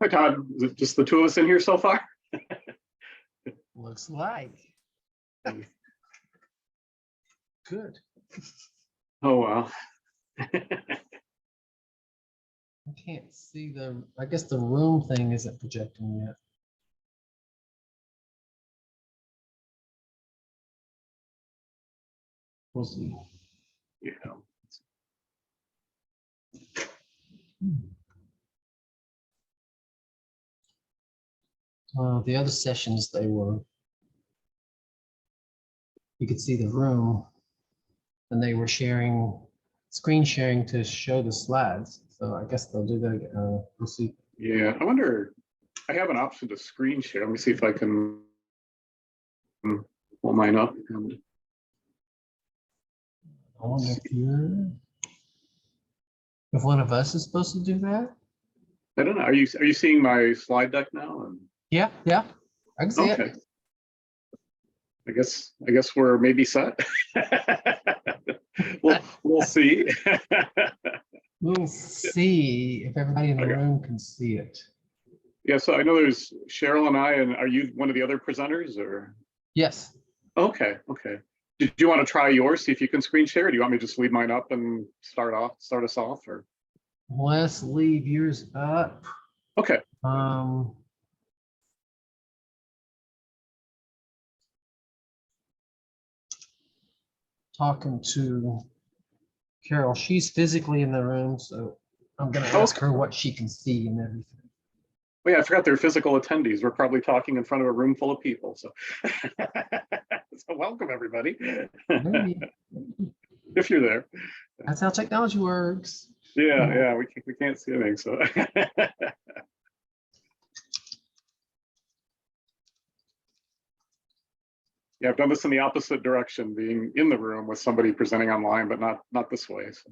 Hi, Todd. Is it just the two of us in here so far? Looks like. Good. Oh, wow. I can't see I guess the room thing isn't projecting yet. We'll see. Yeah. The other sessions, you could see the room and they were screen sharing to show the slides. So I guess they'll do that. We'll see. Yeah, I wonder, I have an option to screen share. Let me see if I can pull mine up. I wonder if one of us is supposed to do that. I don't know. Are you seeing my slide deck now? Yeah, I can see it. I guess we're maybe set. We'll see. We'll see if everybody in the room can see it. Yeah, so I know there's Cheryl and I, and are you one of the other presenters or? Yes. Okay. Did you want to try yours, see if you can screen share? Or do you want me to just leave mine up and start us off, or? Let's leave yours up. Okay. Talking to Carol. She's physically in the room, so I'm going to ask her what she can see and everything. Oh yeah, I forgot they're physical attendees. We're probably talking in front of a room full of people. So, so welcome everybody. Maybe. If you're there. That's how technology works. Yeah, we can't see anything. So. Yeah, I've done this in the opposite direction, being in the room with somebody presenting online, but not this way. So.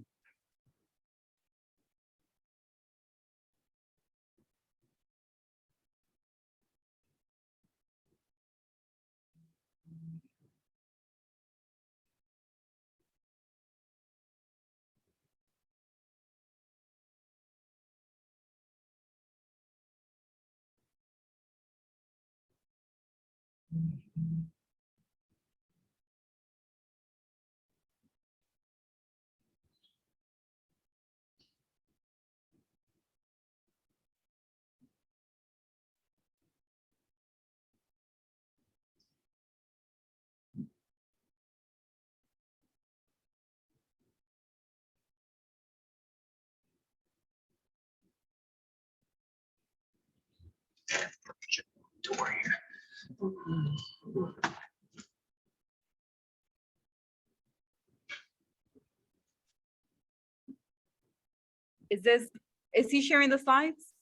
Is he sharing the slides?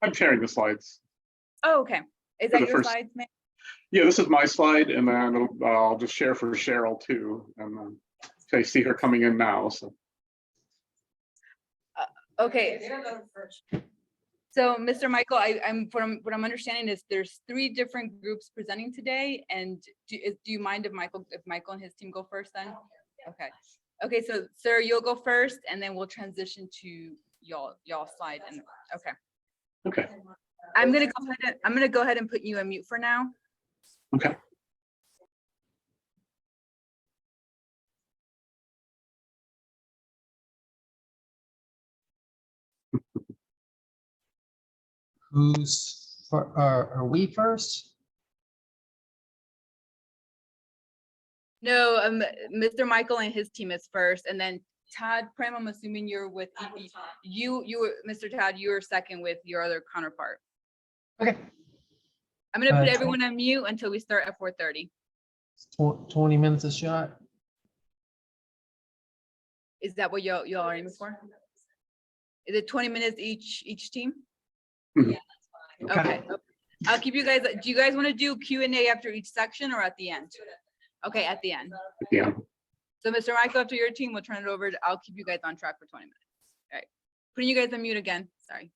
I'm sharing the slides. Oh, okay. Is that your slides, man? Yeah, this is my slide, and then I'll just share for Cheryl too. And I see her coming in now. So. Okay. So, Mr. Michael, what I'm understanding is there's 3 different groups presenting today, and do you mind if Michael and his team go first then? Okay, so sir, you'll go first, and then we'll transition to y'all slide. And Okay. I'm gonna go ahead and put you on mute for now. Okay. Are we first? No, Mr. Michael and his team is first, and then Todd Prim, I'm assuming you're with you, Mr. Todd, you're second with your other counterpart. Okay. I'm gonna put everyone on mute until we start at 4:30. 20 minutes a shot. Is that what y'all are aiming for? Is it 20 minutes each team? Mm-hmm. Yeah, okay. I'll keep you guys. Do you guys want to do Q&A after each section or at the end? Okay, at the end. Yeah. So Mr. Michael, after your team, we'll turn it over. I'll keep you guys on track for 20 minutes. All right. Putting you guys on mute again. Sorry.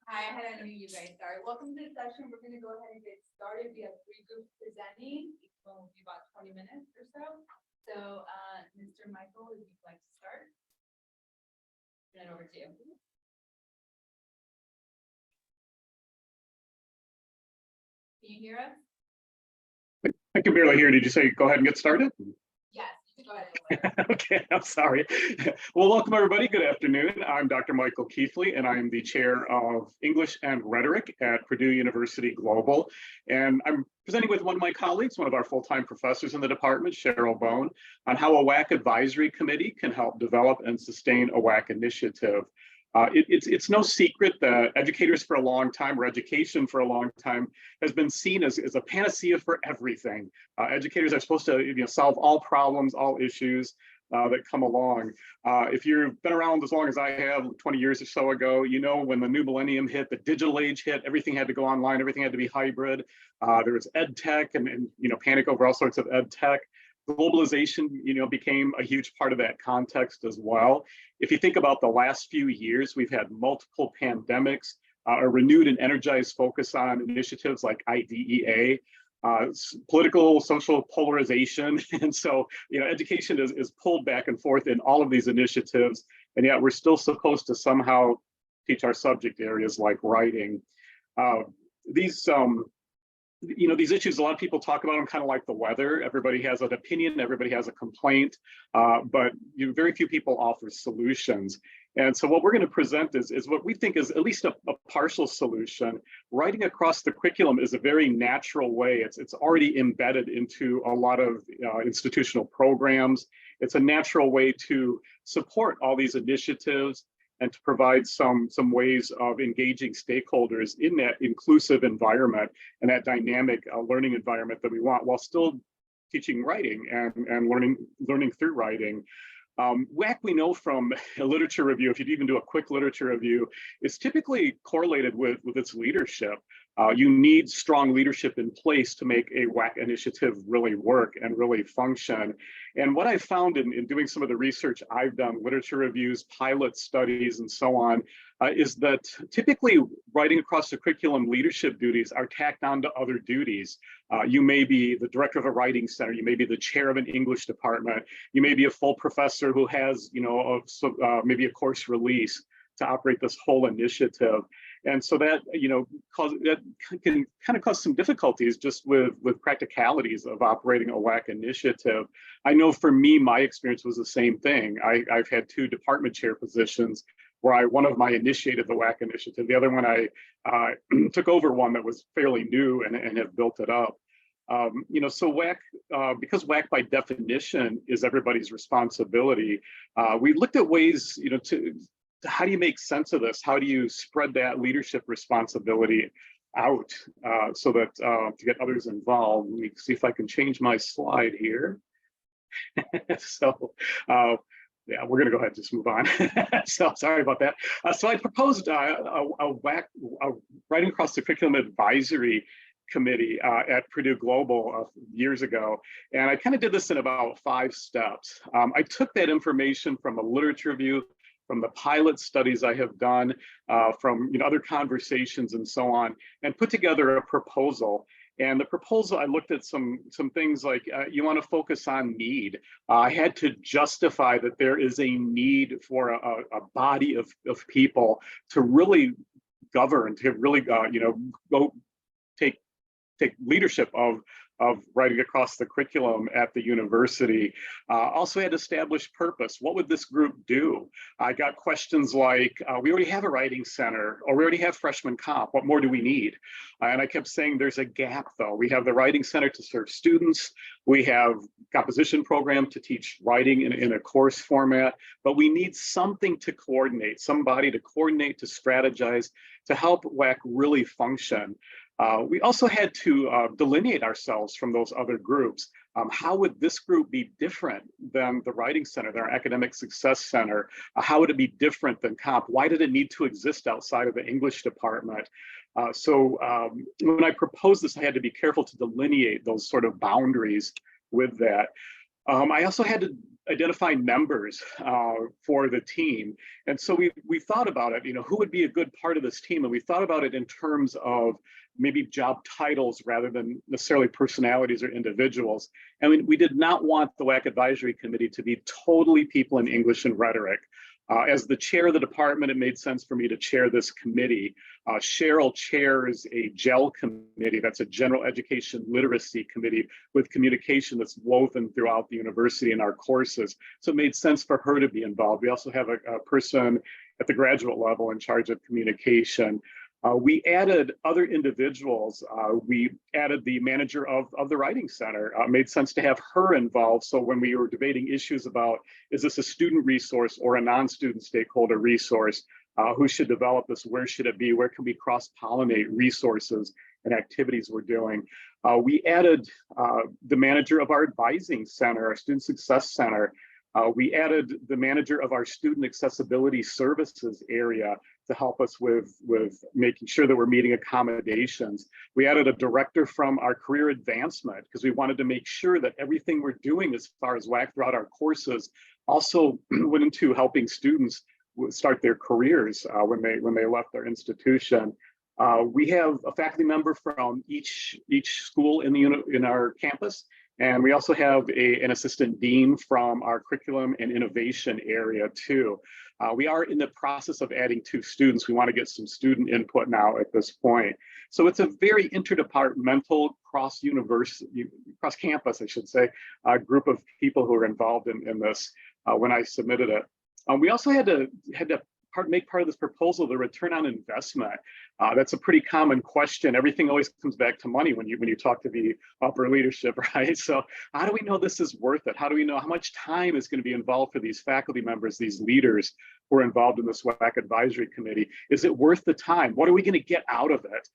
Hi, I had to mute you guys. Sorry. Welcome to the session. We're going to go ahead and get started. We have 3 groups presenting. Each one will be about 20 minutes or so. So, Mr. Michael, if you'd like to start, turn it over to you. Can you hear us? I can barely hear. Did you say go ahead and get started? Yes, you can go ahead. Okay, I'm sorry. Well, welcome everybody. Good afternoon. I'm Dr. Michael Keithley, and I am the chair of English and Rhetoric at Purdue University Global. And I'm presenting with one of my colleagues, one of our full-time professors in the department, Cheryl Bone, on how a WAC advisory committee can help develop and sustain a WAC initiative. It's no secret that educators for a long time, or education for a long time, has been seen as a panacea for everything. Educators are supposed to solve all problems, all issues that come along. If you've been around as long as I have, 20 years or so ago, you know when the new millennium hit, the digital age hit, everything had to go online, everything had to be hybrid. There was ed tech and panic over all sorts of ed tech. Globalization, became a huge part of that context as well. If you think about the last few years, we've had multiple pandemics, a renewed and energized focus on initiatives like IDEA, political, social polarization. And so, education is pulled back and forth in all of these initiatives, and yet we're still supposed to somehow teach our subject areas like writing. These issues, a lot of people talk about them kind of like the weather. Everybody has an opinion, everybody has a complaint, but very few people offer solutions. And so what we're going to present is what we think is at least a partial solution. Writing across the curriculum is a very natural way. It's already embedded into a lot of institutional programs. It's a natural way to support all these initiatives and to provide some ways of engaging stakeholders in that inclusive environment and that dynamic learning environment that we want, while still teaching writing and learning through writing. WAC, we know from a literature review, if you even do a quick literature review, is typically correlated with its leadership. You need strong leadership in place to make a WAC initiative really work and really function. And what I've found in doing some of the research I've done, literature reviews, pilot studies, and so on, is that typically writing across the curriculum leadership duties are tacked on to other duties. You may be the director of a writing center, you may be the chair of an English department, you may be a full professor who has, maybe a course release to operate this whole initiative. And so that, that can kind of cause some difficulties just with practicalities of operating a WAC initiative. I know for me, my experience was the same thing. I've had 2 department chair positions where one of my initiated the WAC initiative. The other one, I took over one that was fairly new and have built it up. So WAC, because WAC by definition is everybody's responsibility, we looked at ways, how do you make sense of this? How do you spread that leadership responsibility out so that to get others involved? Let me see if I can change my slide here. So, yeah, we're going to go ahead and just move on. So sorry about that. So I proposed a WAC, Writing Across the Curriculum Advisory Committee at Purdue Global years ago. And I kind of did this in about 5 steps. I took that information from a literature review, from the pilot studies I have done, from other conversations and so on, and put together a proposal. And the proposal, I looked at some things like you want to focus on need. I had to justify that there is a need for a body of people to really govern, to really go take leadership of writing across the curriculum at the university. Also had established purpose. What would this group do? I got questions like, we already have a writing center, or we already have freshman comp. What more do we need? And I kept saying there's a gap though. We have the writing center to serve students. We have composition program to teach writing in a course format, but we need something to coordinate, somebody to coordinate, to strategize, to help WAC really function. We also had to delineate ourselves from those other groups. How would this group be different than the Writing Center, their Academic Success Center? How would it be different than COMP? Why did it need to exist outside of the English department? So when I proposed this, I had to be careful to delineate those sort of boundaries with that. I also had to identify members for the team. And so we thought about it, who would be a good part of this team? And we thought about it in terms of maybe job titles rather than necessarily personalities or individuals. And we did not want the WAC Advisory Committee to be totally people in English and rhetoric. As the chair of the department, it made sense for me to chair this committee. Cheryl chairs a GEL committee, that's a general education literacy committee with communication that's woven throughout the university in our courses. So it made sense for her to be involved. We also have a person at the graduate level in charge of communication. We added other individuals. We added the manager of the Writing Center. It made sense to have her involved. So when we were debating issues about, is this a student resource or a non-student stakeholder resource? Who should develop this? Where should it be? Where can we cross-pollinate resources and activities we're doing? We added the manager of our Advising Center, our Student Success Center. We added the manager of our Student Accessibility Services area to help us with making sure that we're meeting accommodations. We added a director from our Career Advancement because we wanted to make sure that everything we're doing as far as WAC throughout our courses also went into helping students start their careers when they left their institution. We have a faculty member from each school in our campus. And we also have an assistant dean from our curriculum and innovation area too. We are in the process of adding 2 students. We want to get some student input now at this point. So it's a very interdepartmental, cross-campus, I should say, group of people who are involved in this when I submitted it. We also had to make part of this proposal the return on investment. That's a pretty common question. Everything always comes back to money when you talk to the upper leadership, right? So how do we know this is worth it? How do we know how much time is going to be involved for these faculty members, these leaders who are involved in this WAC Advisory Committee? Is it worth the time? What are we going to get out of it?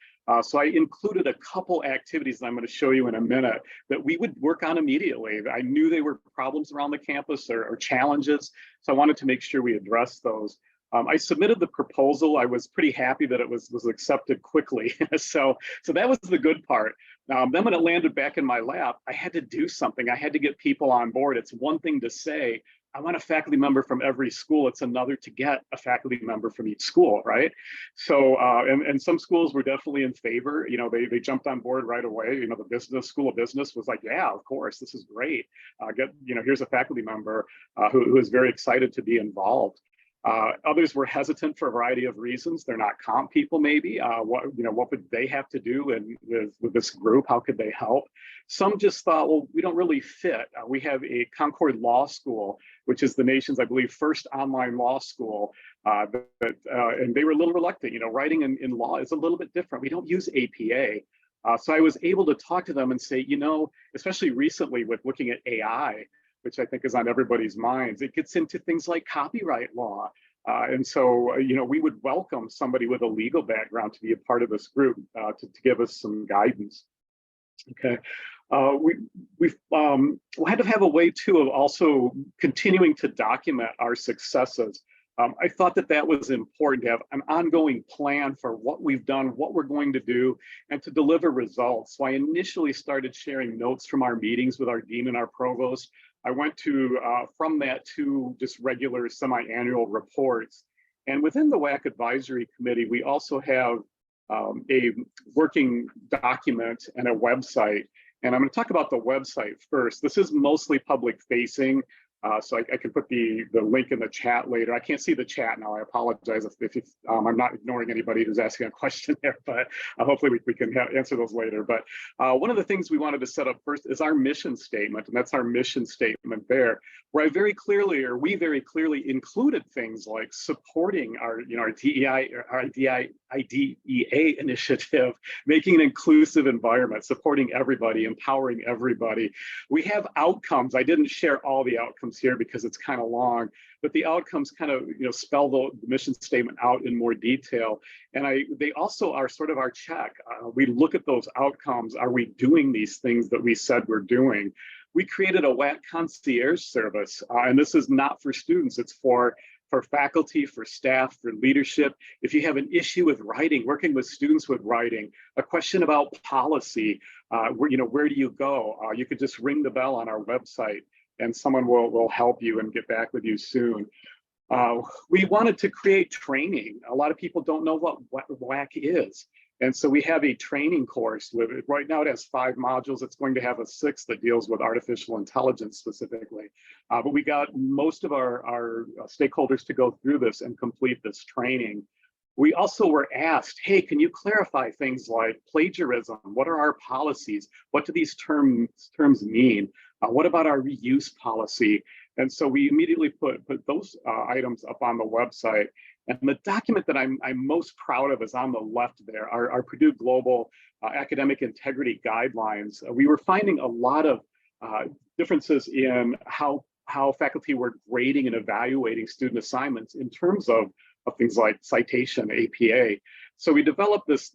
So I included a couple activities that I'm going to show you in a minute that we would work on immediately. I knew they were problems around the campus or challenges, so I wanted to make sure we addressed those. I submitted the proposal. I was pretty happy that it was accepted quickly. so that was the good part. Then when it landed back in my lap, I had to do something. I had to get people on board. It's one thing to say, I want a faculty member from every school. It's another to get a faculty member from each school, right? So, and some schools were definitely in favor. They jumped on board right away. The School of Business was like, yeah, of course, this is great. Here's a faculty member who is very excited to be involved. Others were hesitant for a variety of reasons. They're not comp people, maybe. What would they have to do with this group? How could they help? Some just thought, well, we don't really fit. We have a Concord Law School, which is the nation's, I believe, first online law school. And they were a little reluctant. Writing in law is a little bit different. We don't use APA. So I was able to talk to them and say, especially recently with looking at AI, which I think is on everybody's minds, it gets into things like copyright law. And so, we would welcome somebody with a legal background to be a part of this group to give us some guidance. Okay. We've had to have a way too of also continuing to document our successes. I thought that was important to have an ongoing plan for what we've done, what we're going to do, and to deliver results. So I initially started sharing notes from our meetings with our dean and our provost. I went from that to just regular semi-annual reports. And within the WAC Advisory Committee, we also have a working document and a website. And I'm going to talk about the website first. This is mostly public facing. So I can put the link in the chat later. I can't see the chat now. I apologize if I'm not ignoring anybody who's asking a question there, but hopefully we can answer those later. But one of the things we wanted to set up first is our mission statement, and that's our mission statement there, where we very clearly included things like supporting our IDEA initiative, making an inclusive environment, supporting everybody, empowering everybody. We have outcomes. I didn't share all the outcomes here because it's kind of long, but the outcomes kind of spell the mission statement out in more detail. And they also are sort of our check. We look at those outcomes. Are we doing these things that we said we're doing? We created a WAC concierge service, and this is not for students. It's for faculty, for staff, for leadership. If you have an issue with writing, working with students with writing, a question about policy, where do you go? You could just ring the bell on our website. and someone will help you and get back with you soon. We wanted to create training. A lot of people don't know what WAC is. And so we have a training course with it. Right now it has 5 modules. It's going to have a 6th that deals with artificial intelligence specifically. But we got most of our stakeholders to go through this and complete this training. We also were asked, hey, can you clarify things like plagiarism? What are our policies? What do these terms mean? What about our reuse policy? And so we immediately put those items up on the website. And the document that I'm most proud of is on the left there, our Purdue Global Academic Integrity Guidelines. We were finding a lot of differences in how faculty were grading and evaluating student assignments in terms of things like citation, APA. So we developed this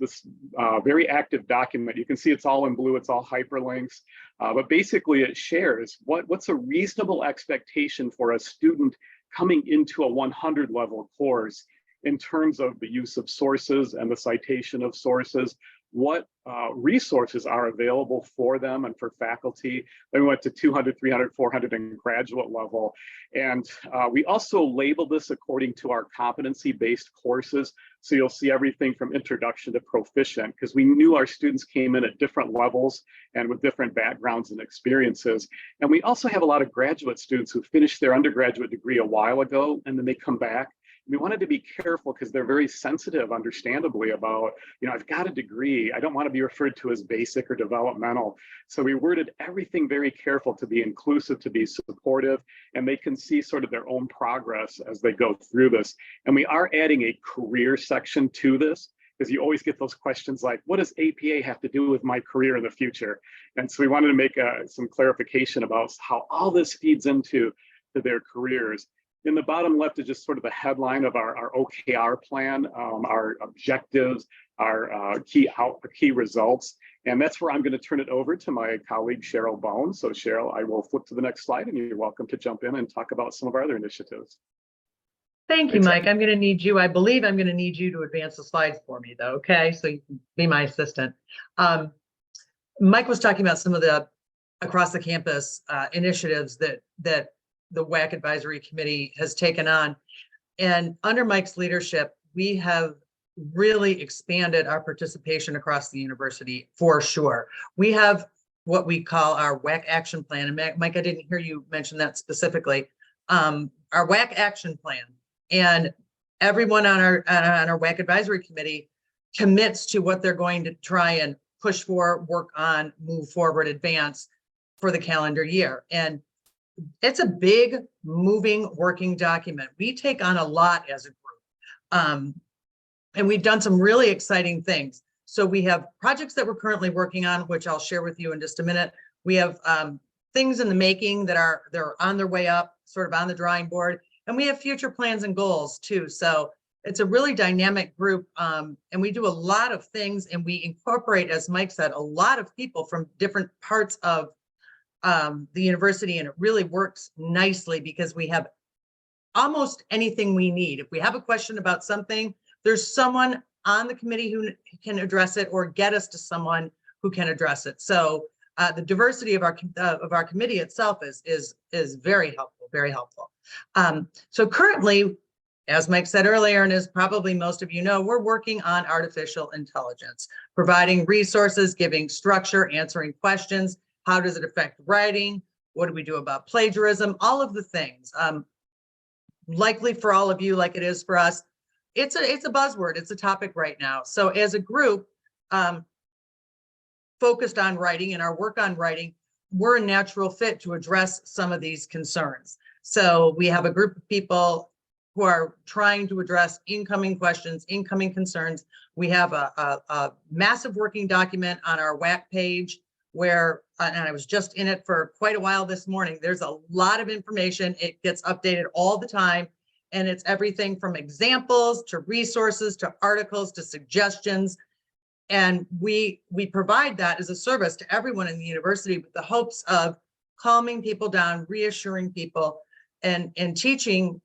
very active document. You can see it's all in blue, it's all hyperlinks, but basically it shares what's a reasonable expectation for a student coming into a 100 level course in terms of the use of sources and the citation of sources, what resources are available for them and for faculty. Then we went to 200, 300, 400 and graduate level. And we also labeled this according to our competency-based courses. So you'll see everything from introduction to proficient, because we knew our students came in at different levels and with different backgrounds and experiences. And we also have a lot of graduate students who finished their undergraduate degree a while ago, and then they come back. We wanted to be careful because they're very sensitive, understandably, about, I've got a degree. I don't want to be referred to as basic or developmental. So we worded everything very careful to be inclusive, to be supportive, and they can see sort of their own progress as they go through this. And we are adding a career section to this, because you always get those questions like, what does APA have to do with my career in the future? And so we wanted to make some clarification about how all this feeds into their careers. In the bottom left is just sort of the headline of our OKR plan, our objectives, our key results. And that's where I'm going to turn it over to my colleague, Cheryl Bone. So Cheryl, I will flip to the next slide and you're welcome to jump in and talk about some of our other initiatives. Thank you, Mike. I'm going to need you. I believe I'm going to need you to advance the slides for me, though. Okay, so you can be my assistant. Mike was talking about some of the across the campus initiatives that the WAC Advisory Committee has taken on. And under Mike's leadership, we have really expanded our participation across the university for sure. We have what we call our WAC action plan. And Mike, I didn't hear you mention that specifically. Our WAC action plan, and everyone on our WAC Advisory Committee commits to what they're going to try and push for, work on, move forward, advance for the calendar year. And it's a big, moving, working document. We take on a lot as a group. And we've done some really exciting things. So we have projects that we're currently working on, which I'll share with you in just a minute. We have things in the making they're on their way up, sort of on the drawing board. And we have future plans and goals too. So it's a really dynamic group. And we do a lot of things, and we incorporate, as Mike said, a lot of people from different parts of the university, and it really works nicely because we have almost anything we need. If we have a question about something, there's someone on the committee who can address it or get us to someone who can address it. So the diversity of our committee itself is very helpful, very helpful. So currently, as Mike said earlier, and as probably most of you know, we're working on artificial intelligence, providing resources, giving structure, answering questions. How does it affect writing? What do we do about plagiarism? All of the things. Likely for all of you, like it is for us, it's a buzzword. It's a topic right now. So as a group focused on writing and our work on writing, we're a natural fit to address some of these concerns. So we have a group of people who are trying to address incoming questions, incoming concerns. We have a massive working document on our WAC page where, and I was just in it for quite a while this morning. There's a lot of information. It gets updated all the time. And it's everything from examples to resources, to articles, to suggestions. And we provide that as a service to everyone in the university with the hopes of calming people down, reassuring people, and teaching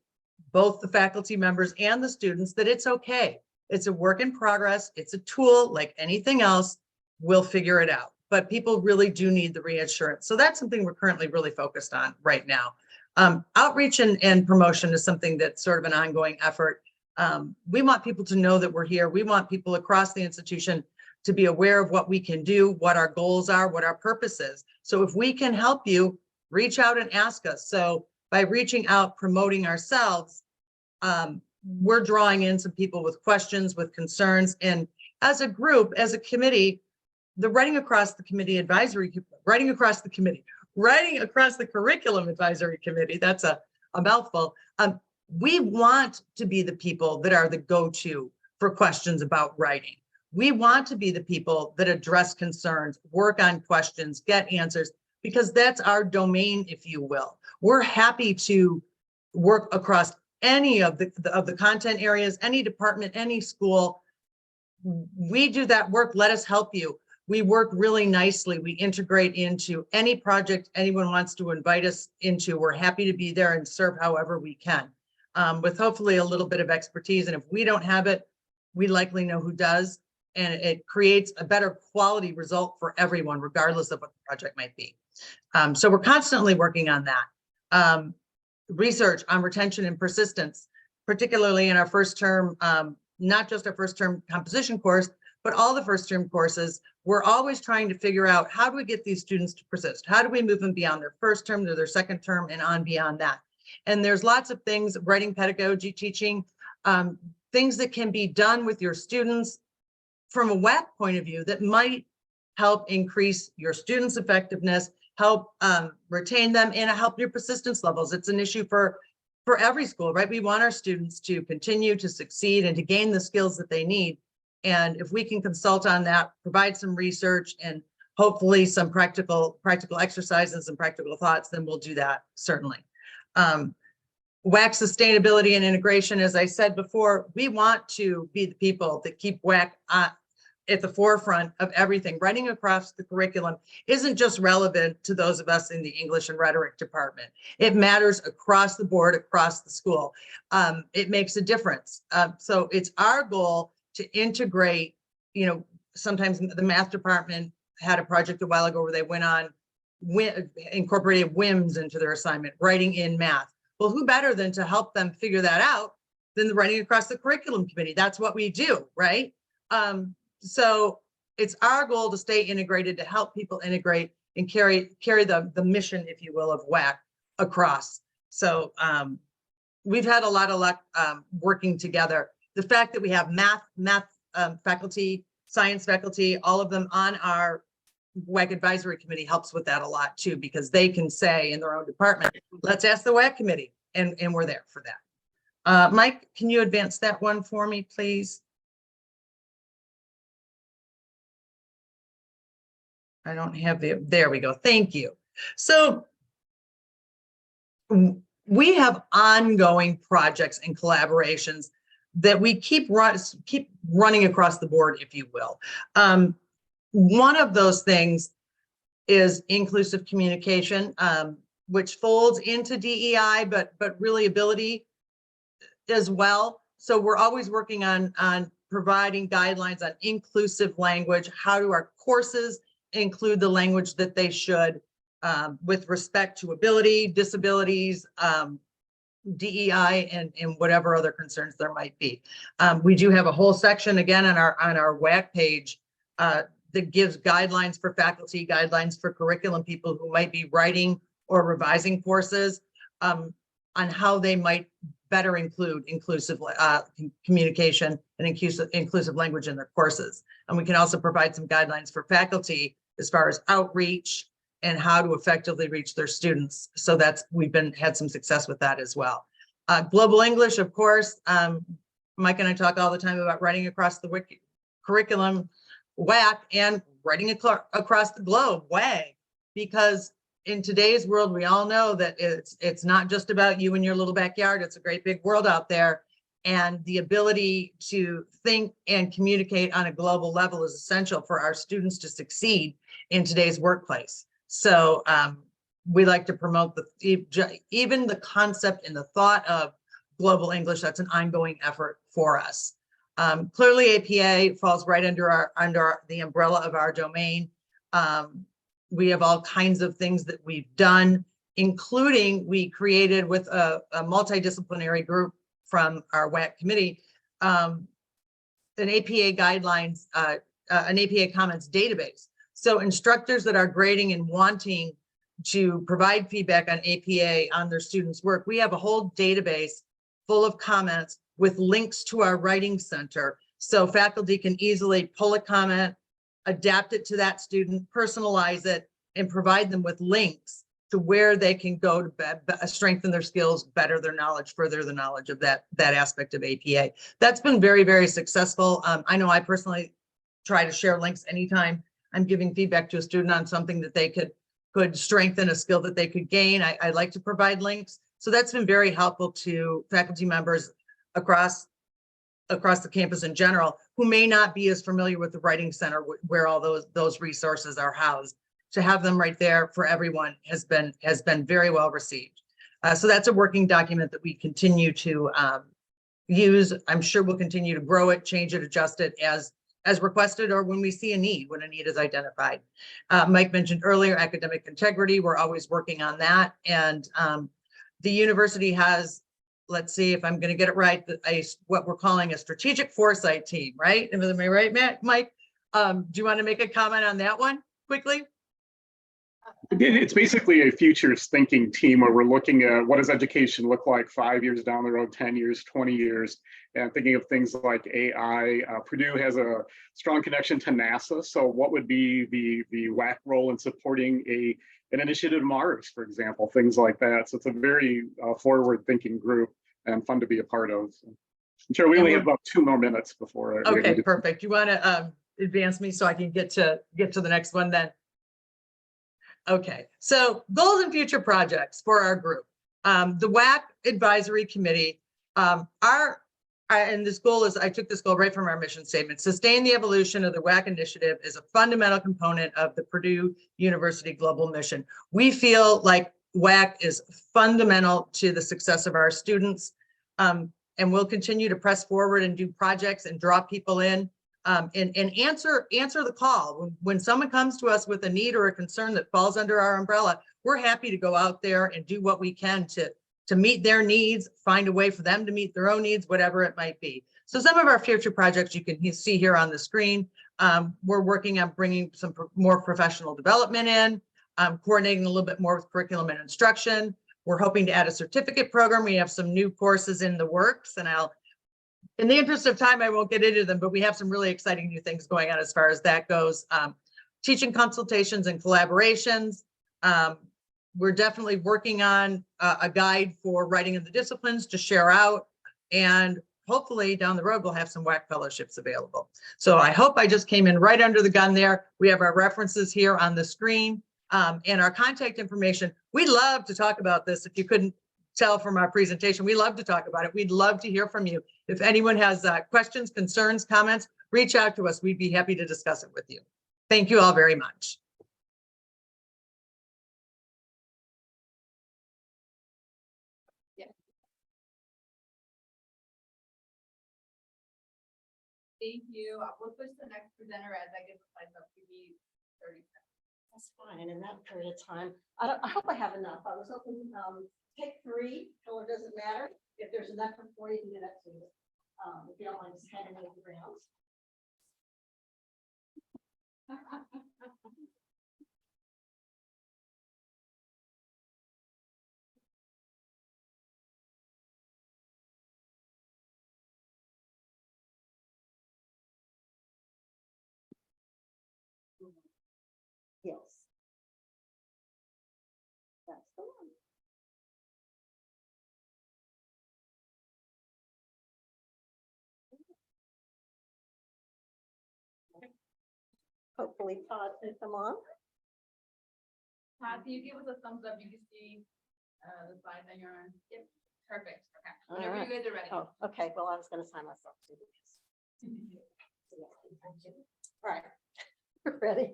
both the faculty members and the students that it's okay. It's a work in progress. It's a tool like anything else. We'll figure it out. but people really do need the reassurance. So that's something we're currently really focused on right now. Outreach and promotion is something that's sort of an ongoing effort. We want people to know that we're here. We want people across the institution to be aware of what we can do, what our goals are, what our purpose is. So if we can help you, reach out and ask us. So by reaching out, promoting ourselves, we're drawing in some people with questions, with concerns. And as a group, as a committee, the writing across the curriculum advisory committee, that's a mouthful. We want to be the people that are the go-to for questions about writing. We want to be the people that address concerns, work on questions, get answers, because that's our domain, if you will. We're happy to work across any of the content areas, any department, any school. We do that work. Let us help you. We work really nicely. We integrate into any project anyone wants to invite us into. We're happy to be there and serve however we can, with hopefully a little bit of expertise. And if we don't have it, we likely know who does. And it creates a better quality result for everyone, regardless of what the project might be. So we're constantly working on that. Research on retention and persistence, particularly in our first term, not just our first term composition course, but all the first term courses. We're always trying to figure out, how do we get these students to persist? How do we move them beyond their first term to their second term and on beyond that? And there's lots of things, writing pedagogy, teaching, things that can be done with your students from a WAC point of view that might help increase your students' effectiveness, help retain them, and help your persistence levels. It's an issue for every school, right? We want our students to continue to succeed and to gain the skills that they need. And if we can consult on that, provide some research and hopefully some practical exercises and practical thoughts, then we'll do that, certainly. WAC sustainability and integration, as I said before, we want to be the people that keep WAC at the forefront of everything. Writing across the curriculum isn't just relevant to those of us in the English and rhetoric department. It matters across the board, across the school. It makes a difference. So it's our goal to integrate, sometimes the math department had a project a while ago where they went on, incorporated WIMS into their assignment, writing in math. Well, who better than to help them figure that out than the writing across the curriculum committee? That's what we do, right? So it's our goal to stay integrated, to help people integrate and carry the mission, if you will, of WAC across. So we've had a lot of luck working together. The fact that we have math faculty, science faculty, all of them on our WAC advisory committee helps with that a lot too, because they can say in their own department, let's ask the WAC committee, and we're there for that. Mike, can you advance that one for me, please? I don't have there we go. Thank you. So we have ongoing projects and collaborations that we keep running across the board, if you will. One of those things is inclusive communication, which folds into DEI, but really ability as well. So we're always working on providing guidelines on inclusive language. How do our courses include the language that they should, with respect to ability, disabilities, DEI, and whatever other concerns there might be. We do have a whole section again on our WAC page that gives guidelines for faculty, guidelines for curriculum people who might be writing or revising courses, on how they might better include inclusive communication and inclusive language in their courses. And we can also provide some guidelines for faculty as far as outreach and how to effectively reach their students. So we've had some success with that as well. Global English, of course, Mike and I talk all the time about writing across the curriculum, WAC, and writing across the globe, WAG, because in today's world, we all know that it's not just about you and your little backyard. It's a great big world out there. And the ability to think and communicate on a global level is essential for our students to succeed in today's workplace. So we like to promote even the concept and the thought of global English. That's an ongoing effort for us. Clearly, APA falls right under the umbrella of our domain. We have all kinds of things that we've done, including we created with a multidisciplinary group from our WAC committee, an APA guidelines, an APA comments database. So instructors that are grading and wanting to provide feedback on APA on their students' work, we have a whole database full of comments with links to our writing center. So faculty can easily pull a comment, adapt it to that student, personalize it, and provide them with links to where they can go to strengthen their skills, better their knowledge, further the knowledge of that aspect of APA. That's been very, very successful. I know I personally try to share links anytime I'm giving feedback to a student on something that they could strengthen, a skill that they could gain. I like to provide links. So that's been very helpful to faculty members across the campus in general, who may not be as familiar with the Writing Center where all those resources are housed. To have them right there for everyone has been very well received. So that's a working document that we continue to use. I'm sure we'll continue to grow it, change it, adjust it as requested, or when we see a need, when a need is identified. Mike mentioned earlier academic integrity. We're always working on that. And the university has, let's see if I'm going to get it right, what we're calling a strategic foresight team, right? Am I right, Mike? Do you want to make a comment on that one quickly? It's basically a futures thinking team where we're looking at what does education look like 5 years down the road, 10 years, 20 years, and thinking of things like AI. Purdue has a strong connection to NASA. So what would be the WAC role in supporting an initiative Mars, for example, things like that. So it's a very forward thinking group and fun to be a part of. So, sure, we only have about 2 more minutes before. Okay, perfect. You want to advance me so I can get to the next one then? Okay, so goals and future projects for our group. The WAC Advisory Committee, and this goal is, I took this goal right from our mission statement, sustain the evolution of the WAC initiative is a fundamental component of the Purdue University Global Mission. We feel like WAC is fundamental to the success of our students, and we'll continue to press forward and do projects and draw people in. And answer the call. When someone comes to us with a need or a concern that falls under our umbrella, we're happy to go out there and do what we can to meet their needs, find a way for them to meet their own needs, whatever it might be. So some of our future projects you can see here on the screen. We're working on bringing some more professional development in, coordinating a little bit more with curriculum and instruction. We're hoping to add a certificate program. We have some new courses in the works, and in the interest of time, I won't get into them, but we have some really exciting new things going on as far as that goes. Teaching consultations and collaborations. We're definitely working on a guide for writing in the disciplines to share out, and hopefully down the road, we'll have some WAC fellowships available. So I hope I just came in right under the gun there. We have our references here on the screen and our contact information. We'd love to talk about this. If you couldn't tell from our presentation, we love to talk about it. We'd love to hear from you. If anyone has questions, concerns, comments, reach out to us. We'd be happy to discuss it with you. Thank you all very much. Yeah. Thank you. We'll push the next presenter as I get the slides up. Give me 30 seconds. That's fine. In that period of time, I hope I have enough. I was hoping pick 3, color doesn't matter. If there's enough for 4, you can do that too. If you don't mind just handing it around. Yes. That's the one. Hopefully Todd can come on. Todd, can you give us a thumbs up? You can see the slides on your end. Yep. Perfect. Okay. All Whenever right. you guys are ready. Oh, okay. Well, I was going to sign myself too. All right. We're ready.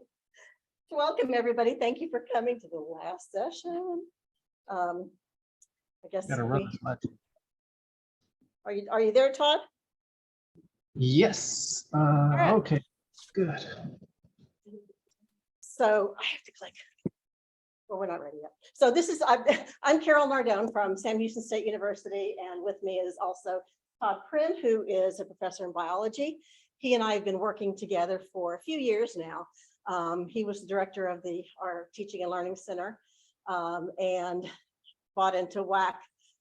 Welcome, everybody. Thank you for coming to the last session. I guess Gotta run this much. Are you there, Todd? Yes. right. Okay. Good. So I have to click. Well, we're not ready yet. So this is, I'm Carol Nardone from Sam Houston State University, and with me is also Todd Prin, who is a professor in biology. He and I have been working together for a few years now. He was the director of our Teaching and Learning Center, and bought into WAC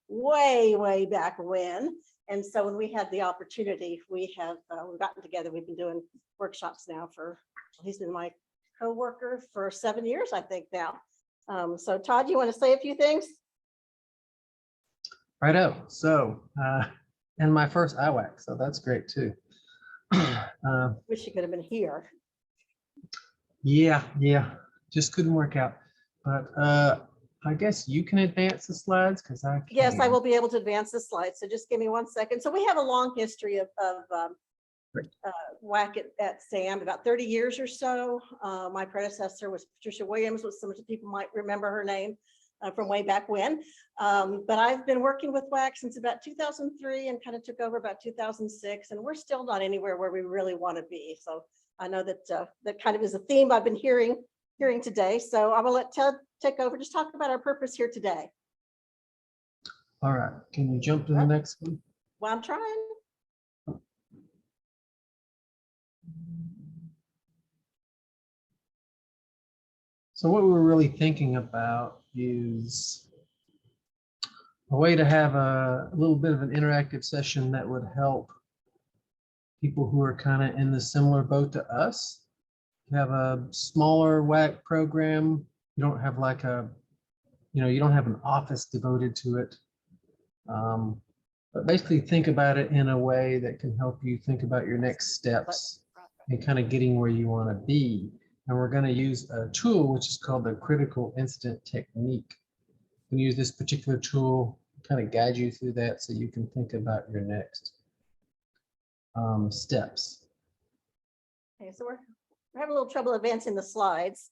way back when. And so when we had the opportunity, we've gotten together. We've been doing workshops now he's been my co-worker for 7 years, I think now. So Todd, you want to say a few things? Righto. So, and my first IWAC, so that's great too. Wish you could have been here. Yeah, just couldn't work out. But I guess you can advance the slides because I can't. Yes, I will be able to advance the slides. So just give me 1 second. So we have a long history of WAC at SAM, about 30 years or so. My predecessor was Patricia Williams, which some people might remember her name from way back when. But I've been working with WAC since about 2003 and kind of took over about 2006, and we're still not anywhere where we really want to be. So I know that that kind of is a theme I've been hearing today. So I'm gonna let Ted take over, just talk about our purpose here today. All right, can you jump to the next one? Well, I'm trying. So what we're really thinking about is a way to have a little bit of an interactive session that would help people who are kind of in the similar boat to us. You have a smaller WAC program. You don't have like you don't have an office devoted to it. But basically think about it in a way that can help you think about your next steps and kind of getting where you want to be. And we're going to use a tool which is called the critical incident technique. You can use this particular tool to kind of guide you through that so you can think about your next steps. Okay, so we're having a little trouble advancing the slides.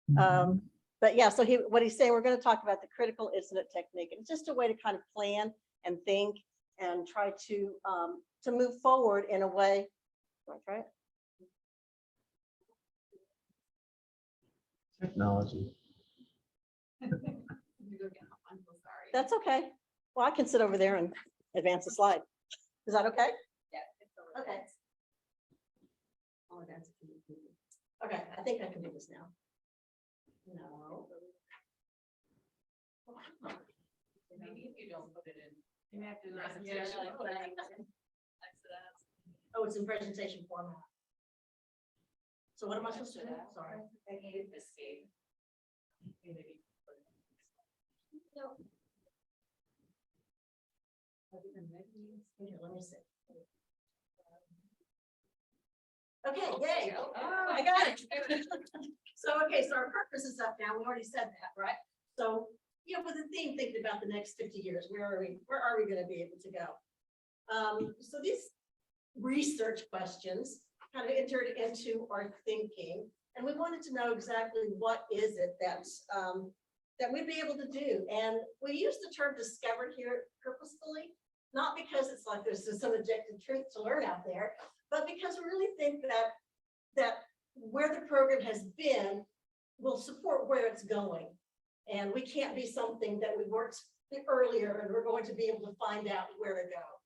But yeah, so what he's saying, we're going to talk about the critical incident technique. It's just a way to kind of plan and think and try to move forward in a way. Do I try it? Technology. That's okay. Well, I can sit over there and advance the slide. Is that okay? Yeah. Okay. Okay, I think I can do this now. No. Maybe if you don't put it in. You have to. Oh, it's in presentation format. So what am I supposed to do? Sorry. Escape. No. Here, let me see. Okay, yay. I got it. So, okay, so our purpose is up now. We already said that, right? So, with the theme, thinking about the next 50 years, where are we going to be able to go? So these research questions kind of entered into our thinking, and we wanted to know exactly what is it that we'd be able to do. And we use the term discovered here purposefully, not because it's like there's some objective truth to learn out there, but because we really think that where the program has been will support where it's going. And we can't be something that we weren't earlier, and we're going to be able to find out where to go.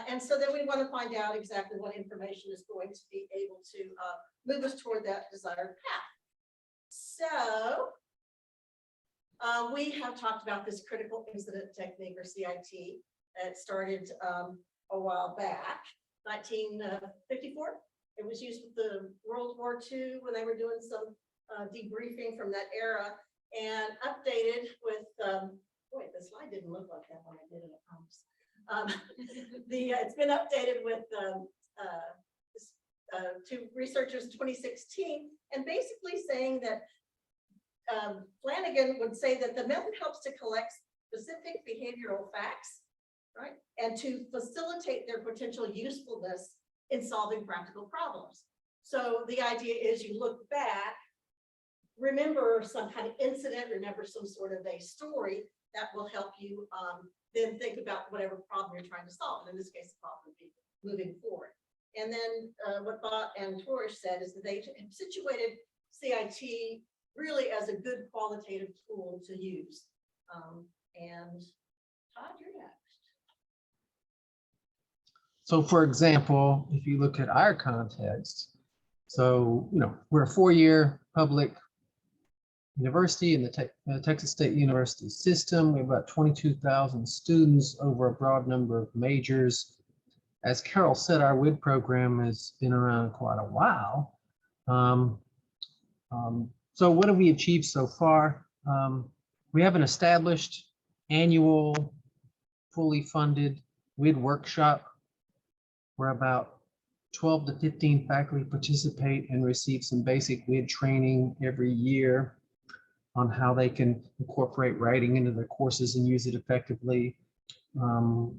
And so then we want to find out exactly what information is going to be able to move us toward that desired path. So we have talked about this critical incident technique, or CIT. It started a while back, 1954. It was used with the World War II when they were doing some debriefing from that era, and updated with, wait, the slide didn't look like that when I did it, I promise. It's been updated with two researchers in 2016, and basically saying that Flanagan would say that the method helps to collect specific behavioral facts, right, and to facilitate their potential usefulness in solving practical problems. So the idea is you look back, remember some kind of incident, remember some sort of a story that will help you then think about whatever problem you're trying to solve. And in this case, the problem would be moving forward. And then what Bott and Torres said is that they situated CIT really as a good qualitative tool to use. And Todd, you're next. So for example, if you look at our context, so, we're a 4-year public university in the Texas State University system. We have about 22,000 students over a broad number of majors. As Carol said, our WID program has been around quite a while. So what have we achieved so far? We have an established annual, fully funded WID workshop where about 12 to 15 faculty participate and receive some basic WID training every year on how they can incorporate writing into their courses and use it effectively.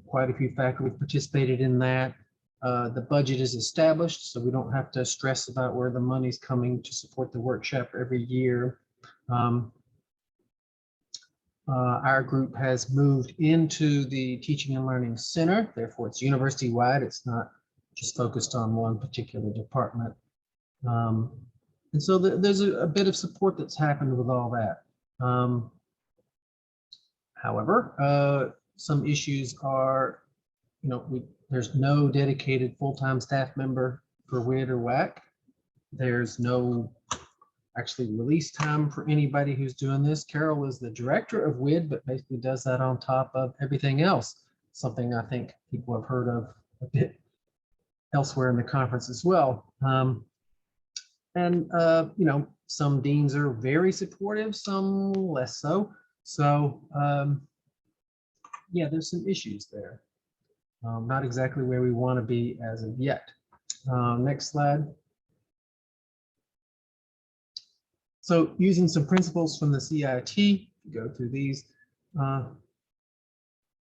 Quite a few faculty participated in that. The budget is established, so we don't have to stress about where the money's coming to support the workshop every year. Our group has moved into the Teaching and Learning Center, therefore it's university-wide. It's not just focused on one particular department. And so there's a bit of support that's happened with all that. However, some issues are, there's no dedicated full-time staff member for WID or WAC. There's no actually release time for anybody who's doing this. Carol is the director of WID, but basically does that on top of everything else. Something I think people have heard of a bit elsewhere in the conference as well. Some deans are very supportive, some less so. So yeah, there's some issues there. Not exactly where we want to be as of yet. Next slide. So using some principles from the CIT, go through these.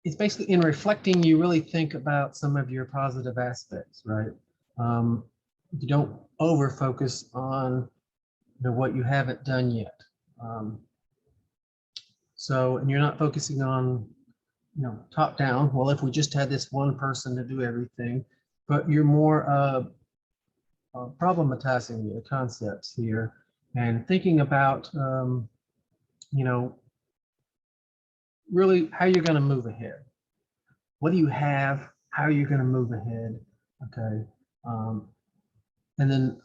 It's basically in reflecting, you really think about some of your positive aspects, right? You don't over focus on what you haven't done yet. And you're not focusing on top down. Well, if we just had this one person to do everything, but you're more problematizing the concepts here and thinking about really how you're going to move ahead. What do you have? How are you going to move ahead? Okay. And then,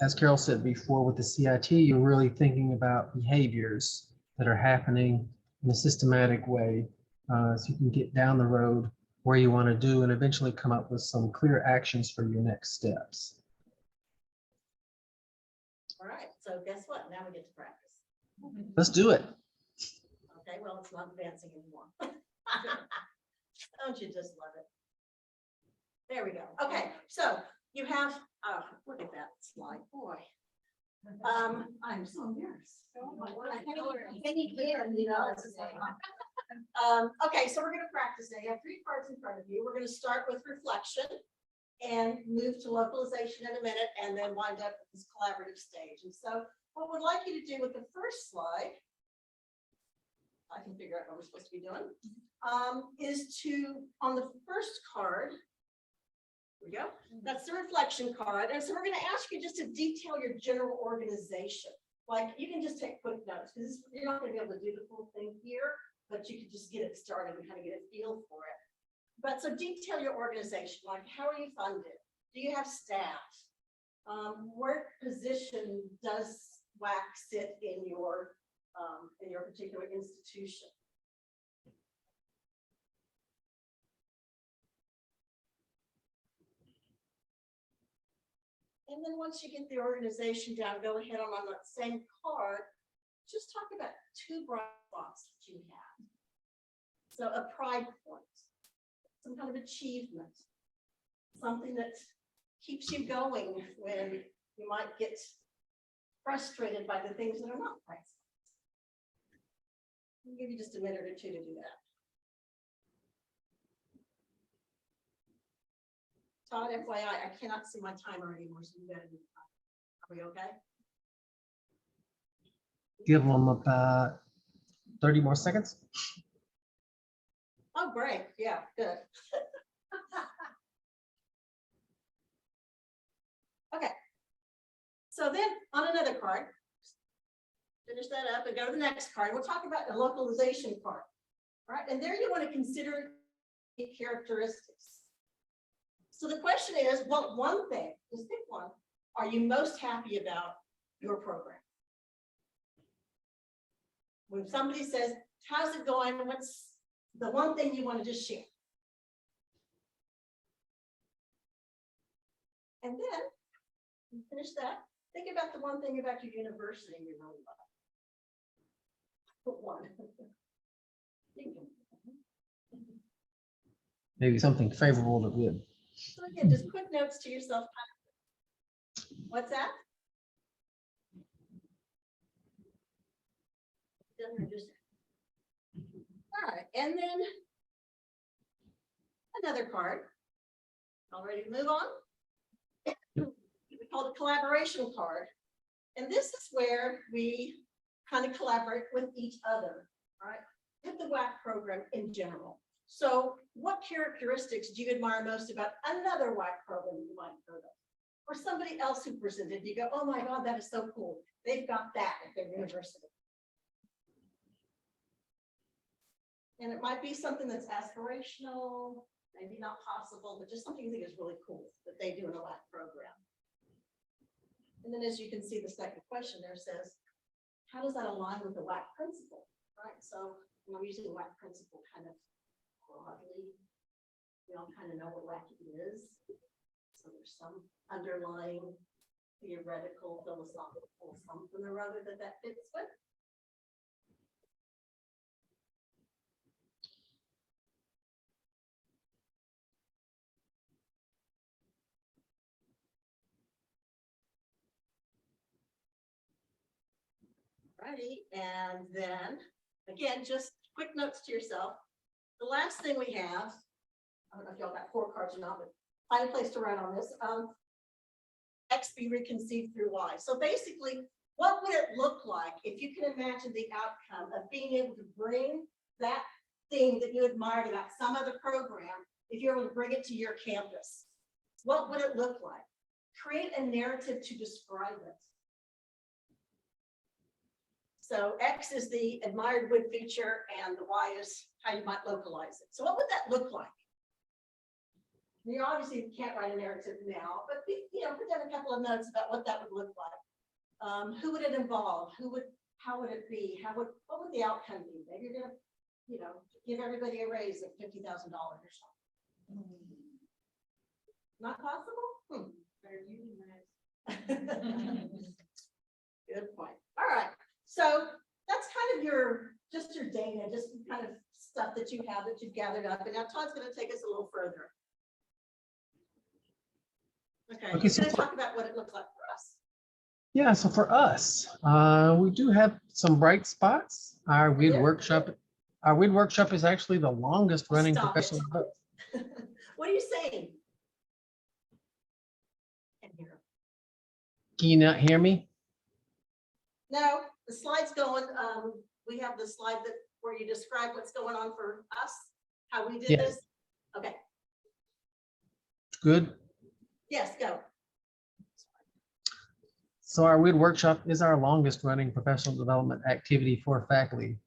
as Carol said before, with the CIT, you're really thinking about behaviors that are happening in a systematic way, so you can get down the road where you want to do and eventually come up with some clear actions for your next steps. All right, so guess what? Now we get to practice. Let's do it. Okay, well, it's not advancing anymore. Don't you just love it? There we go. Okay, so you have, look at that slide, boy. I'm so embarrassed. Okay, so we're going to practice now. You have 3 cards in front of you. We're going to start with reflection and move to localization in a minute, and then wind up with this collaborative stage. And so what we'd like you to do with the first slide, I can figure out what we're supposed to be doing, is to, on the first card, here we go, that's the reflection card. And so we're going to ask you just to detail your general organization. Like, you can just take quick notes, because you're not going to be able to do the full thing here, but you can just get it started and kind of get a feel for it. But so detail your organization, like how are you funded? Do you have staff? What position does WAC sit in your particular institution? And then once you get the organization down, go ahead on that same card, just talk about 2 bright spots that you have. So a pride point, some kind of achievement, something that keeps you going when you might get frustrated by the things that are not bright spots. I'll give you just a minute or 2 to do that. Todd, FYI, I cannot see my timer anymore, so you gotta do the time. Are we okay? Give them about 30 more seconds. Oh, great. Yeah, good. Okay. So then on another card, Finish that up and go to the next card. We'll talk about the localization part. All right, and there you want to consider characteristics. So the question is, what one thing, just pick one, are you most happy about your program? When somebody says, how's it going? What's the one thing you want to just share? And then you finish that. Think about the one thing about your university you really love. Put one. Maybe something favorable to good. So again, just quick notes to yourself. What's that? All right, and then another card. All ready to move on? We call it collaboration card. And this is where we kind of collaborate with each other, all right, with the WAC program in general. So what characteristics do you admire most about another WAC program you might have heard of? Or somebody else who presented, you go, oh my God, that is so cool. They've got that at their university. And it might be something that's aspirational, maybe not possible, but just something you think is really cool that they do in a WAC program. And then as you can see, the second question there says, how does that align with the WAC principle, right? So I'm using the WAC principle kind of broadly. We all kind of know what WAC is. So there's some underlying theoretical, philosophical, something or other that fits with. Righty, and then again, just quick notes to yourself. The last thing we have, I don't know if y'all got 4 cards or not, but find a place to write on this. X be reconceived through Y. So basically, what would it look like if you can imagine the outcome of being able to bring that thing that you admired about some other program, if you're able to bring it to your campus? What would it look like? Create a narrative to describe it. So X is the admired wood feature and the Y is how you might localize it. So what would that look like? You obviously can't write a narrative now, but put down a couple of notes about what that would look like. Who would it involve? How would it be? What would the outcome be? Maybe you're gonna, give everybody a raise of $50,000 or something. Not possible? Better unionize. Good point. All right. So that's kind of your data, just kind of stuff that you have that you've gathered up. And now Todd's going to take us a little further. Okay, he's going to talk about what it looks like for us. Yeah, so for us, we do have some bright spots. Our WID workshop is actually the longest running Stop professional. What are you saying? Can you not hear me? No, the slide's going. We have the slide where you describe what's going on for us, how we did this. Okay. Good. Yes, go. So our WID workshop is our longest running professional development activity for faculty,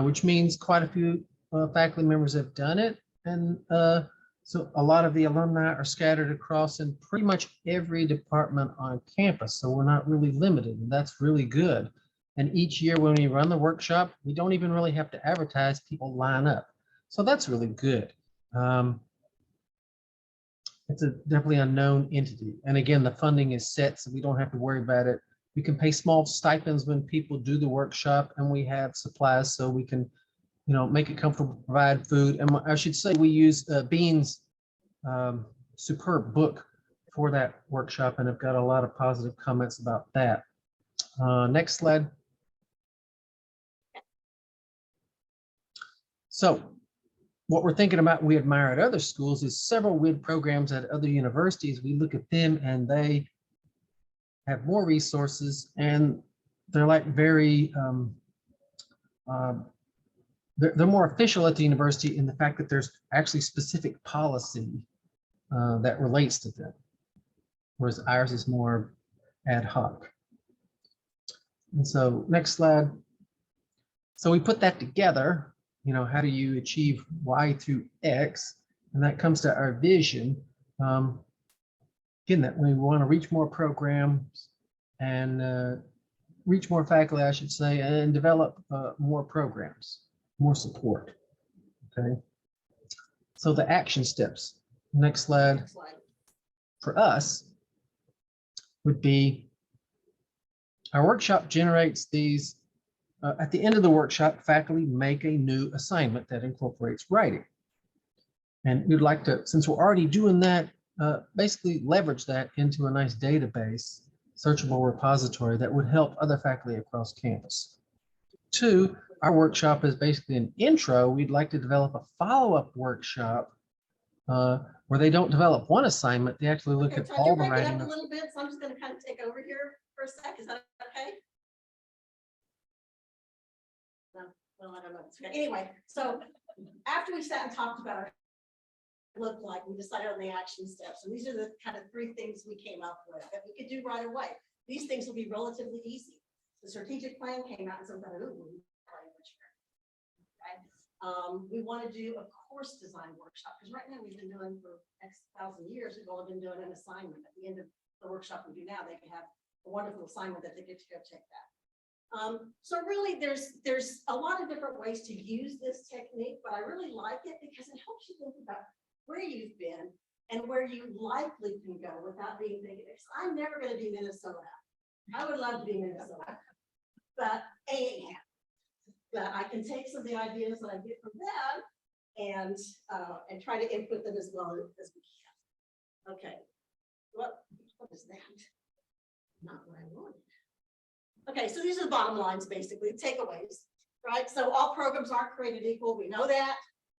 which means quite a few faculty members have done it. And so a lot of the alumni are scattered across in pretty much every department on campus. So we're not really limited, and that's really good. And each year when we run the workshop, we don't even really have to advertise, people line up. So that's really good. It's definitely a known entity. And again, the funding is set, so we don't have to worry about it. We can pay small stipends when people do the workshop, and we have supplies so we can, make it comfortable, provide food. And I should say we use Bean's superb book for that workshop, and have got a lot of positive comments about that. Next slide. So what we're thinking about, we admire at other schools, is several WID programs at other universities. We look at them and they have more resources, and they're like very, they're more official at the university in the fact that there's actually specific policy that relates to them, whereas ours is more ad hoc. And so next slide. So we put that together, how do you achieve Y through X? And that comes to our vision. Again, that we want to reach more programs and reach more faculty, I should say, and develop more programs, more support. Okay. So the action steps. Next slide. Next slide. For us would be our workshop generates these. At the end of the workshop, faculty make a new assignment that incorporates writing. And we'd like to, since we're already doing that, basically leverage that into a nice database, searchable repository that would help other faculty across campus. 2, our workshop is basically an intro. We'd like to develop a follow-up workshop where they don't develop one assignment, they actually look Okay, at Todd, all you're the breaking writing. up a little bit, so I'm just gonna kind of take over here for a sec. Is that okay? No, well, I don't know. It's okay. Anyway, so after we sat and talked about it, looked like, we decided on the action steps. And these are the kind of 3 things we came up with that we could do right away. These things will be relatively easy. The strategic plan came out and said, we want to do a course design workshop because right now we've been doing for X thousand years, we've only been doing an assignment. At the end of the workshop we do now, they can have a wonderful assignment that they get to go take that. So really there's a lot of different ways to use this technique, but I really like it because it helps you think about where you've been and where you likely can go without being negative. So I'm never going to be Minnesota. I would love to be Minnesota, but I can take some of the ideas that I get from them and try to input them as well as we can. Okay, what is that? Not what I wanted. Okay, so these are the bottom lines, basically, takeaways, right? So all programs aren't created equal. We know that.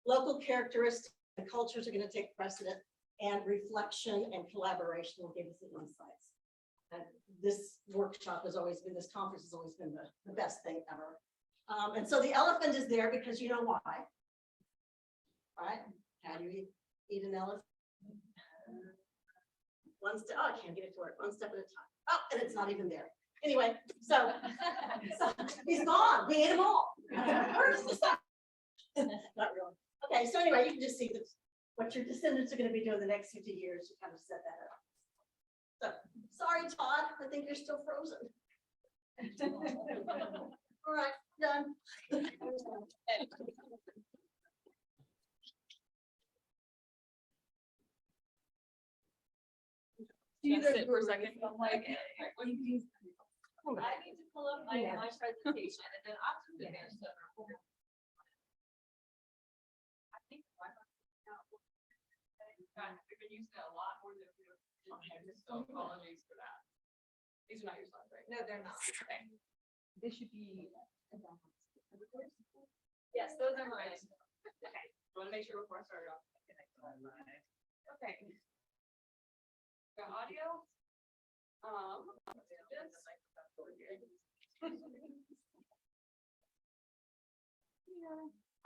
Local characteristics and cultures are going to take precedent, and reflection and collaboration will give us the insights. And this workshop has always been, this conference has always been the best thing ever. And so the elephant is there because you know why, right? How do you eat an elephant? One step, oh, I can't get it to work, one step at a time. Oh, and it's not even there. Anyway, so he's gone, we ate them all. Where's the stuff? Not really. Okay, so anyway, you can just see what your descendants are going to be doing the next 50 years to kind of set that up. So, sorry, Todd, I think you're still frozen. All right, done. Sit for a second. I'm like, I need to pull up my presentation and then I'll do the next stuff. I think we've been using it a lot more than we were. So apologies for that. These are not your slides, right? No, they're not. Okay. They should be. Yes, those are mine. Okay. I want to make sure before I start off. Okay. Got audio.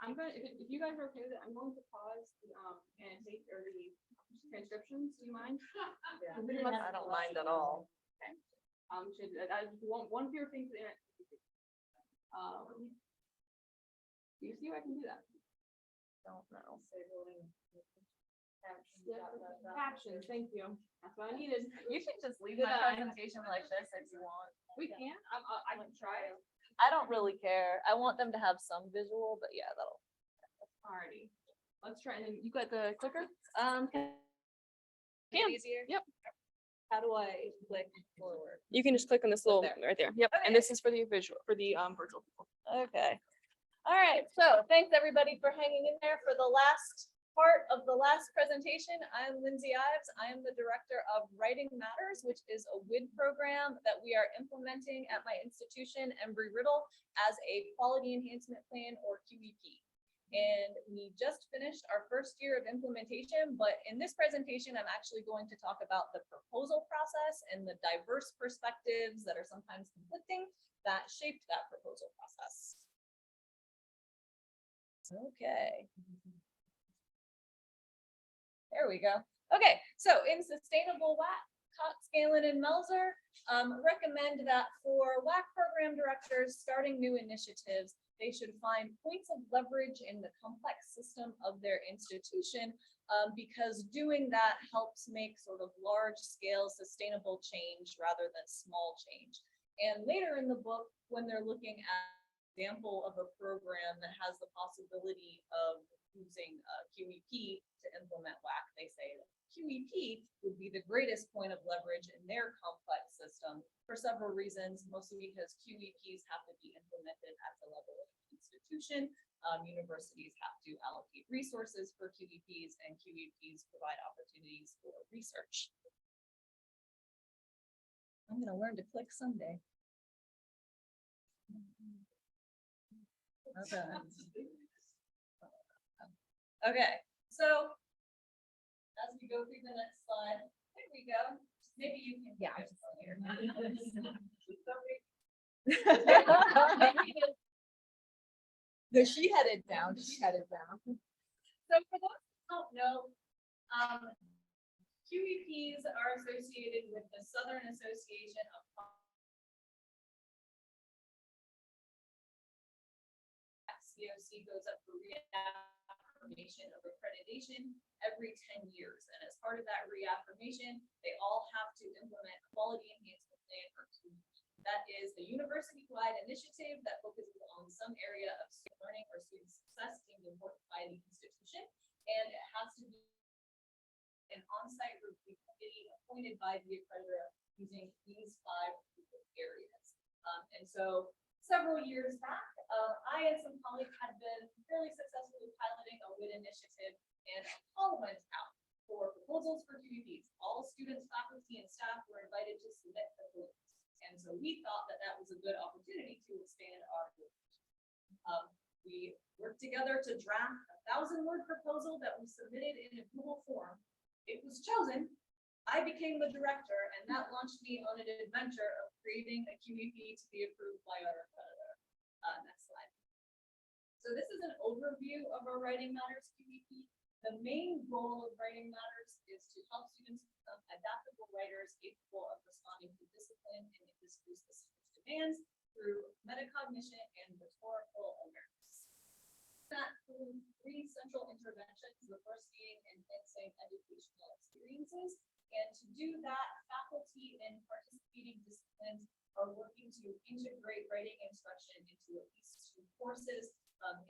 I'm going. If you guys are okay with it, I'm going to pause and take the transcriptions. Do you mind? Yeah. I don't mind at all. Okay. Should I one of your things? Do you see if I can do that? Don't know. Captions, thank you. That's what I needed. You should just leave Did my I? presentation like this if you want. We can. I can try it. I don't really care. I want them to have some visual, but yeah, that'll. Alrighty. Let's try. And then you got the clicker? Can Yeah. easier. Yep. How do I click forward? You can just click on this little right there. Yep. And this is for the visual for the virtual people. Okay. All right. So thanks everybody for hanging in there for the last part of the last presentation. I'm Lindsay Ives. I am the director of Writing Matters, which is a WID program that we are implementing at my institution, Embry-Riddle, as a quality enhancement plan, or QEP. And we just finished our first year of implementation, but in this presentation, I'm actually going to talk about the proposal process and the diverse perspectives that are sometimes conflicting that shaped that proposal process. Okay. There we go. Okay, so in sustainable WAC Scanlon and Melzer recommend that for WAC program directors starting new initiatives, they should find points of leverage in the complex system of their institution, because doing that helps make sort of large scale sustainable change rather than small change. And later in the book, when they're looking at an example of a program that has the possibility of using QEP to implement WAC, they say that QEP would be the greatest point of leverage in their complex system for several reasons, mostly because QEPs have to be implemented at the level of the institution. Universities have to allocate resources for QEPs, and QEPs provide opportunities for research. I'm going to learn to click someday. Okay. Okay, so as we go through the next slide, there we go. Maybe you can. Yeah, just here. No, she had it down. She had it down. So for those who don't know, QEPs are associated with the Southern Association of COC goes up for reaffirmation of accreditation every 10 years. And as part of that reaffirmation, they all have to implement a quality enhancement plan or QEP. That is a university-wide initiative that focuses on some area of student learning or student success deemed important by the institution. And it has to be an on-site review committee appointed by the accreditor using these 5 areas. And so several years back, I and some colleagues had been fairly successfully piloting a WID initiative, and a call went out for proposals for QEPs. All students, faculty, and staff were invited to submit proposals. And so we thought that that was a good opportunity to expand our group. We worked together to draft a 1,000-word proposal that was submitted in a Google form. It was chosen. I became the director, and that launched me on an adventure of creating a QEP to be approved by our accreditor. Next slide. So this is an overview of our Writing Matters QEP. The main goal of Writing Matters is to help students become adaptable writers capable of responding to discipline and industry-specific demands through metacognition and rhetorical awareness. That includes 3 central interventions, the first being enhancing educational experiences. And to do that, faculty in participating disciplines are working to integrate writing instruction into at least 2 courses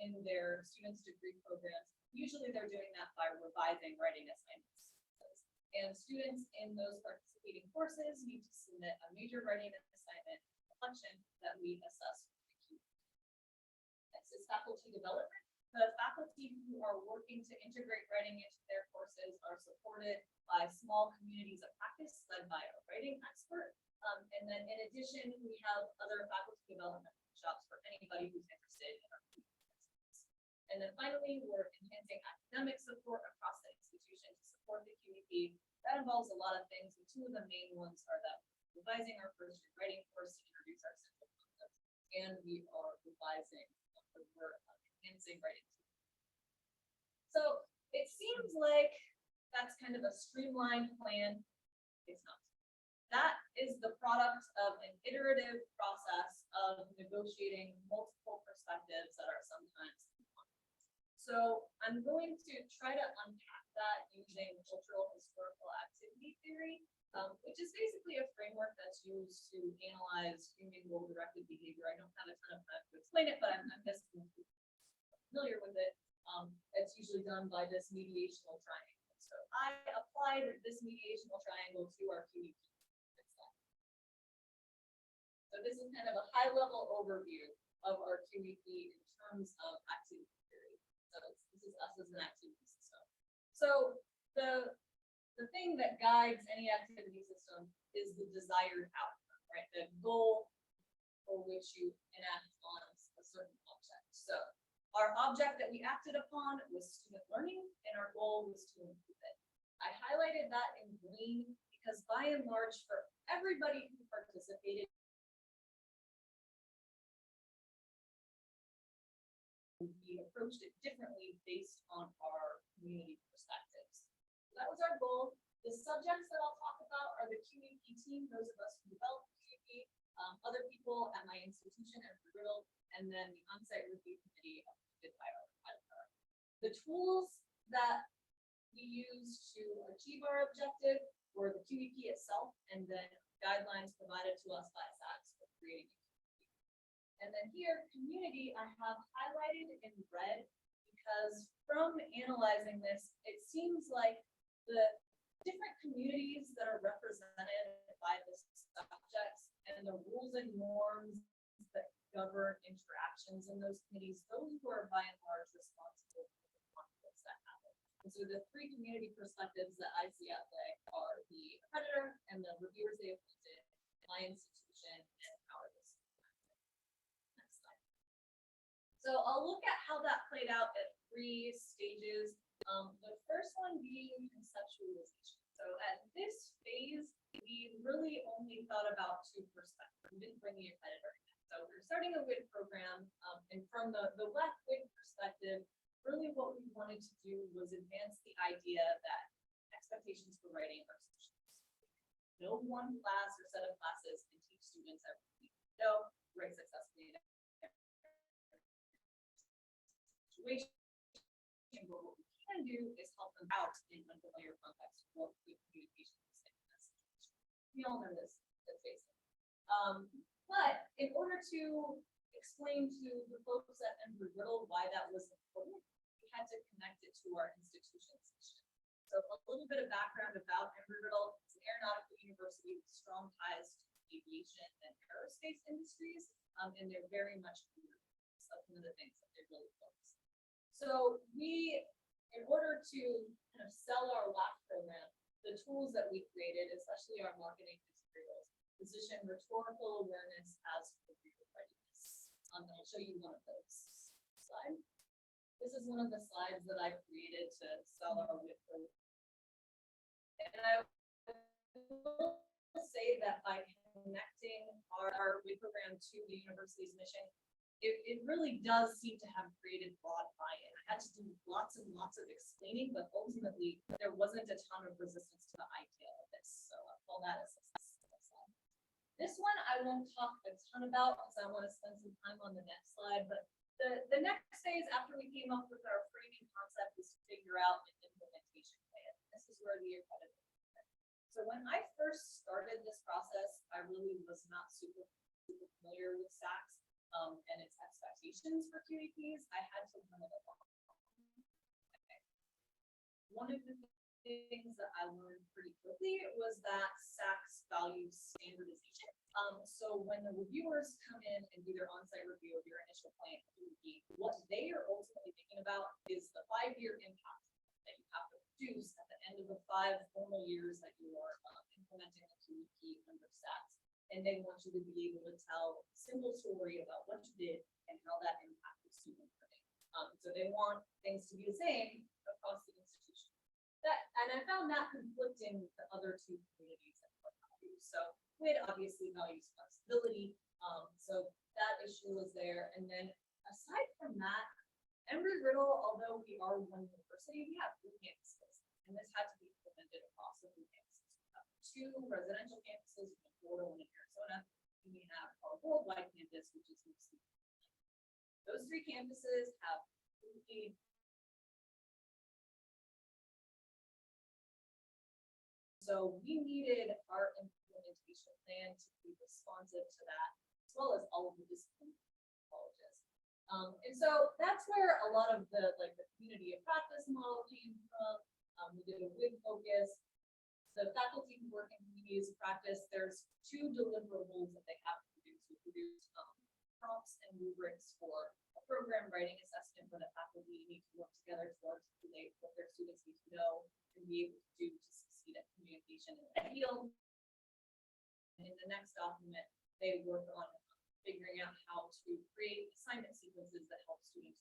in their students' degree programs. Usually they're doing that by revising writing assignments. And students in those participating courses need to submit a major writing assignment reflection that we assess. Next is faculty development. The faculty who are working to integrate writing into their courses are supported by small communities of practice led by a writing expert. And then in addition, we have other faculty development workshops for anybody who's interested in our QEP. And then finally, we're enhancing academic support across the institution to support the QEP. That involves a lot of things, but 2 of the main ones are that we're revising our first year writing course to introduce our central concepts, and we are revising we're enhancing writing. So it seems like that's kind of a streamlined plan. It's not. That is the product of an iterative process of negotiating multiple perspectives that are sometimes conflicting. So I'm going to try to unpack that using cultural historical activity theory, which is basically a framework that's used to analyze human goal-directed behavior. I don't have a ton of time to explain it, but I'm guessing you're familiar with it. It's usually done by this mediational triangle. So I applied this mediational triangle to our QEP. So this is kind of a high-level overview of our QEP in terms of activity theory. So this is us as an activity system. So the thing that guides any activity system is the desired outcome, right? The goal for which you enact on a certain object. So our object that we acted upon was student learning, and our goal was to improve it. I highlighted that in green because by and large, for everybody who participated, we approached it differently based on our community perspectives. So that was our goal. The subjects that I'll talk about are the QEP team, those of us who develop QEP, other people at my institution at Riddle, and then the on-site review committee appointed by our pilot. The tools that we use to achieve our objective were the QEP itself, and then guidelines provided to us by SACS for creating a QEP. And then here, community, I have highlighted in red because from analyzing this, it seems like the different communities that are represented by the subjects and the rules and norms that govern interactions in those committees, those who are by and large responsible for the conflicts that happen. And so the three community perspectives that I see out there are the accreditor and the reviewers they appointed, my institution, and our district. Next slide. So I'll look at how that played out at 3 stages. The first one being conceptualization. So at this phase, we really only thought about 2 perspectives. We didn't bring the accreditor in. So we're starting a WID program, and from the WAC WID perspective, really what we wanted to do was advance the idea that expectations for writing are social. No one class or set of classes can teach students everything. No, write successfully in situation. But what we can do is help them out in unfamiliar context for communication. We all know this, let's face it. But in order to explain to the folks at Embry-Riddle why that was important, we had to connect it to our institution's mission. So a little bit of background about Embry-Riddle. It's an aeronautical university with strong ties to aviation and aerospace industries, and they're very much some of the things that they really focus. So we, in order to kind of sell our WAC program, the tools that we created, especially our marketing materials, position rhetorical awareness as review readiness. And I'll show you one of those. Slide. This is one of the slides that I created to sell our WIT program. And I will say that by connecting our WIT program to the university's mission, it really does seem to have created broad buy-in. I had to do lots and lots of explaining, but ultimately there wasn't a ton of resistance to the idea of this. So I'll call that a success. This one I won't talk a ton about because I want to spend some time on the next slide, but the next phase after we came up with our framing concept is to figure out an implementation plan. This is where the accreditor. So when I first started this process, I really was not super familiar with SACS. And its expectations for QEPs, I had to learn it along. One of the things that I learned pretty quickly was that SACS values standardization. So when the reviewers come in and do their on-site review of your initial plan QEP, what they are ultimately thinking about is the 5-year impact that you have to produce at the end of the 5 formal years that you are implementing the QEP under SACS. And they want you to be able to tell a simple story about what you did and how that impacted student learning. So they want things to be the same across the institution. And I found that conflicting with the other 2 communities that we value. So WID obviously values flexibility. So that issue was there. And then aside from that, Embry-Riddle, although we are one university, we have 3 campuses. And this had to be implemented across the 3 campuses. We have 2 residential campuses in Florida, 1 in Arizona, and we have our worldwide campus, which is mostly. Those 3 campuses have completely. So we needed our implementation plan to be responsive to that, as well as all of the discipline colleges. And so that's where a lot of the community of practice model came from. We did a WID focus. The faculty who work in communities of practice, there's 2 deliverables that they have to produce. We produce prompts and rubrics for a program writing assessment where the faculty need to work together to articulate what their students need to know and be able to do to succeed at communication in the field. And in the next document, they work on figuring out how to create assignment sequences that help students.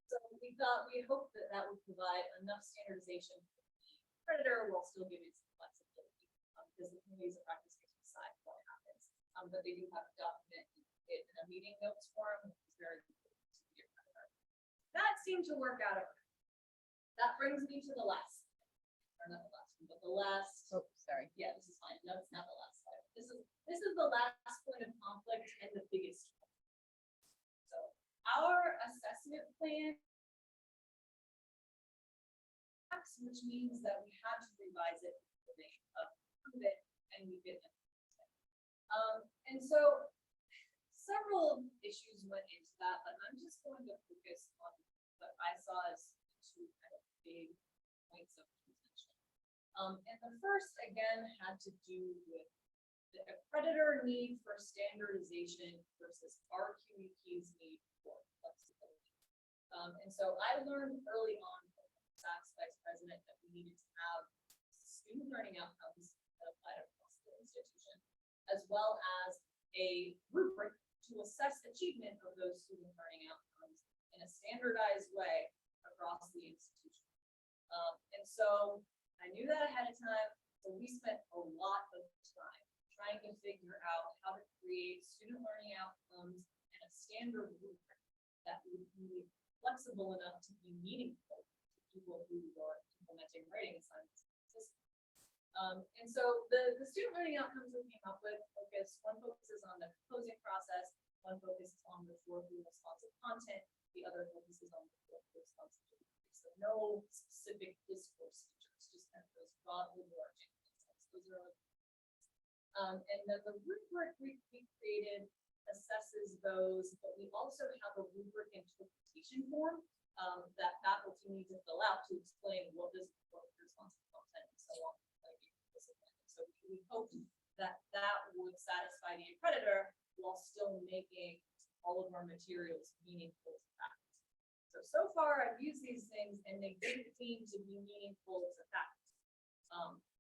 So we hoped that that would provide enough standardization for the accreditor while still giving some flexibility because the communities of practice can decide what happens. But they do have to document it in a meeting notes form, which is very important to the accreditor. That seemed to work out. That brings me to the last. not the last one, but the last, Oh, sorry. yeah, this is fine. No, it's not the last slide. This is the last point of conflict and the biggest one. So our assessment plan, which means that we had to revise it, approve it, and we didn't. And so several issues went into that, but I'm just going to focus on what I saw as two kind of big points of contention. And the first, again, had to do with the accreditor need for standardization versus our QEP's need for flexibility. And so I learned early on from SAC's vice president that we needed to have student learning outcomes that apply across the institution, as well as a rubric to assess achievement of those student learning outcomes in a standardized way across the institution. And so I knew that ahead of time, so we spent a lot of time trying to figure out how to create student learning outcomes and a standard rubric that would be flexible enough to be meaningful to people who were implementing writing assignments. And so the student learning outcomes we came up with one focuses on the composing process, one focuses on the rhetorically responsive content, the other focuses on the rhetorically responsive delivery. So no specific discourse features, just kind of those broad overarching concepts. Those are and then the rubric we created assesses those, but we also have a rubric interpretation form that faculty need to fill out to explain what is responsive content and so on. So we hope that that would satisfy the accreditor while still making all of our materials meaningful to faculty. So far I've used these things and they didn't seem to be meaningful to faculty.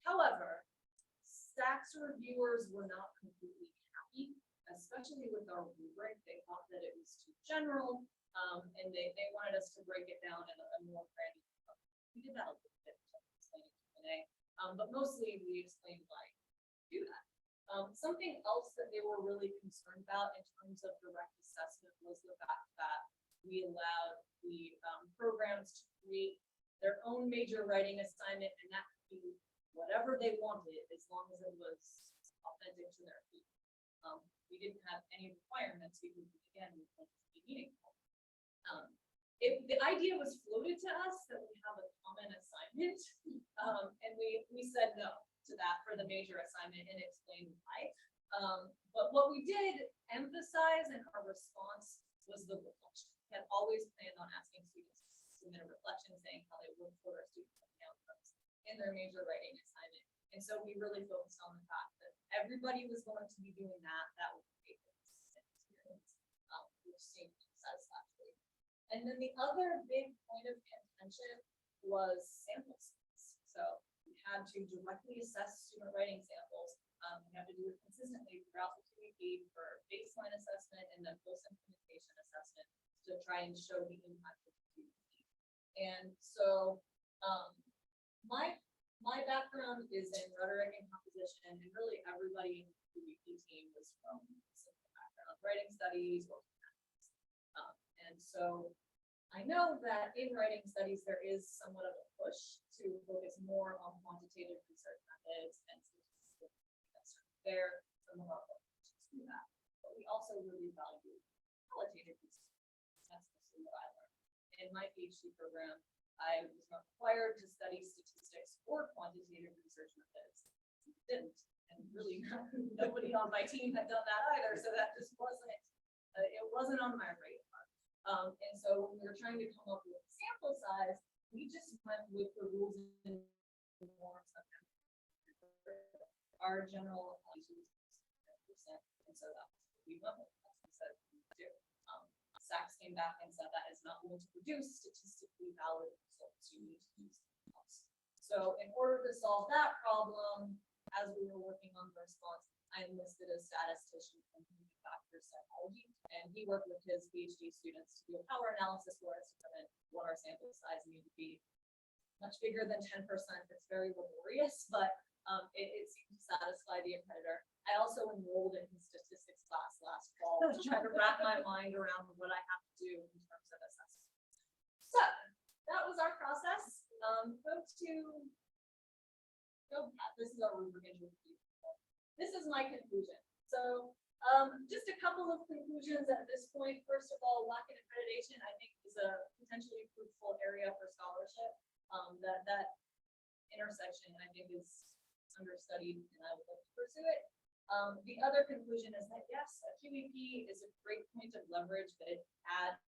However, SAC's reviewers were not completely happy, especially with our rubric. They thought that it was too general, and they wanted us to break it down in a more granular. We did that a little bit, but mostly we explained why we do that. Something else that they were really concerned about in terms of direct assessment was the fact that we allowed the programs to create their own major writing assignment, and that could be whatever they wanted as long as it was authentic to their field. We didn't have any requirements because, again, we wanted to be meaningful. The idea was floated to us that we have a common assignment, and we said no to that for the major assignment and explained why. But what we did emphasize in our response was the reflection. We had always planned on asking students to submit a reflection saying how they work toward our student learning outcomes in their major writing assignment. And so we really focused on the fact that everybody was going to be doing that. That would create a consistent experience, which seemed satisfactory. And then the other big point of contention was sample size. So we had to directly assess student writing samples. We have to do it consistently throughout the QEP for baseline assessment and then post-implementation assessment to try and show the impact of the QEP. And so my background is in rhetoric and composition, and really everybody in the QEP team was from similar background, writing studies or and so I know that in writing studies there is somewhat of a push to focus more on quantitative research methods and statistical methods. There, some of our approaches do that, but we also really value qualitative research. That's mostly what I learned. In my PhD program, I was not required to study statistics or quantitative research methods. I didn't, and really nobody on my team had done that either, so that just wasn't, it wasn't on my radar. And so when we were trying to come up with sample size, we just went with the rules and norms of our general percent, and so that's what we went with. That's what we said we would do. SACS came back and said that is not going to produce statistically valid results. You need to use something else. So in order to solve that problem, as we were working on the response, I enlisted a statistician from human factors psychology, and he worked with his PhD students to do a power analysis for us to determine what our sample size needed to be. Much bigger than 10%. It's very laborious, but it seemed to satisfy the accreditor. I also enrolled in his statistics class last fall to try to wrap my mind around what I have to do in terms of assessment. So that was our process. Go to This is our rubric. This is my conclusion. So just a couple of conclusions at this point. First of all, WAC and accreditation, I think, is a potentially fruitful area for scholarship. That intersection, I think, is understudied, and I would like to pursue it. The other conclusion is that yes, a QEP is a great point of leverage, but it adds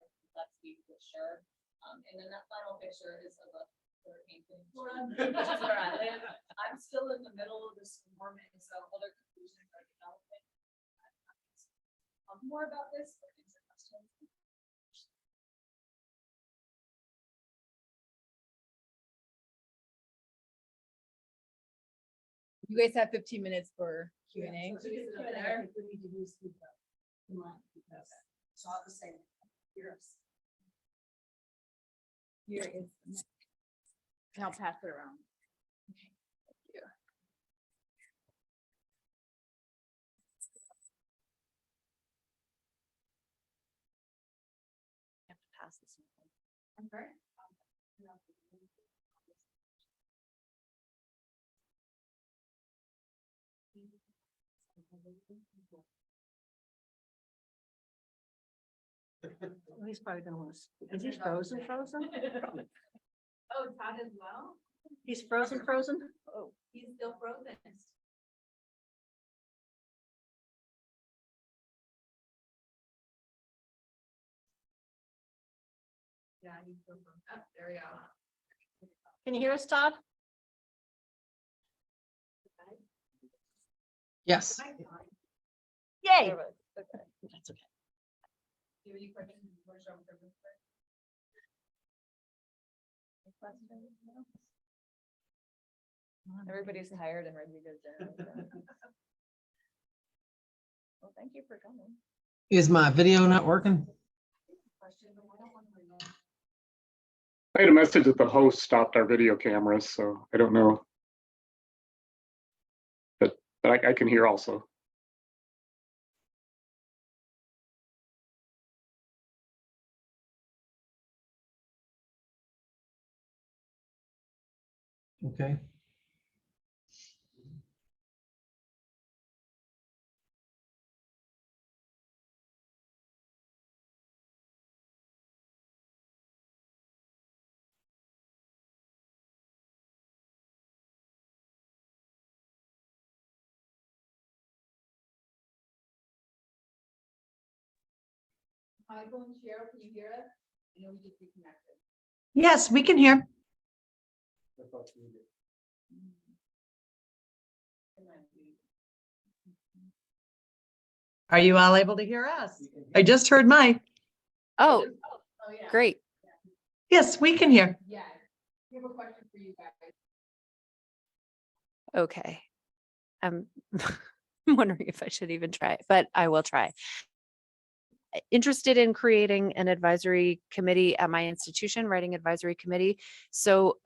complexity for sure. And then that final picture is of a hurricane. I'm still in the middle of this storm, and so other conclusions are developing. More about this, but these are questions. You guys have 15 minutes for Q and A. So we need to use the line because it's all the same. Yours. Here is the mic. And I'll pass it around. Okay, thank you. I have to pass this one. I'm sorry. He's probably gonna want to, is he frozen? Oh, Todd as well? He's frozen? Oh, he's still frozen. Yeah, he's still frozen. Oh, there we go. Can you hear us, Todd? Yes. Yay. That's okay. Do you have any questions? Where's your privilege? Any questions? No? Everybody's tired and ready to go. Well, thank you for coming. Is my video not working? I had a message that the host stopped our video cameras, so I don't know. But I can hear also. Okay. Michael and Cheryl, can you hear us? I know we just reconnected. Yes, we can hear. Are you all able to hear us? I just heard Mike. Oh, yeah. Great. Yes, we can hear. Yeah, we have a question for you guys. Okay. I'm wondering if I should even try, but I will try. Interested in creating an advisory committee at my institution, writing advisory committee. So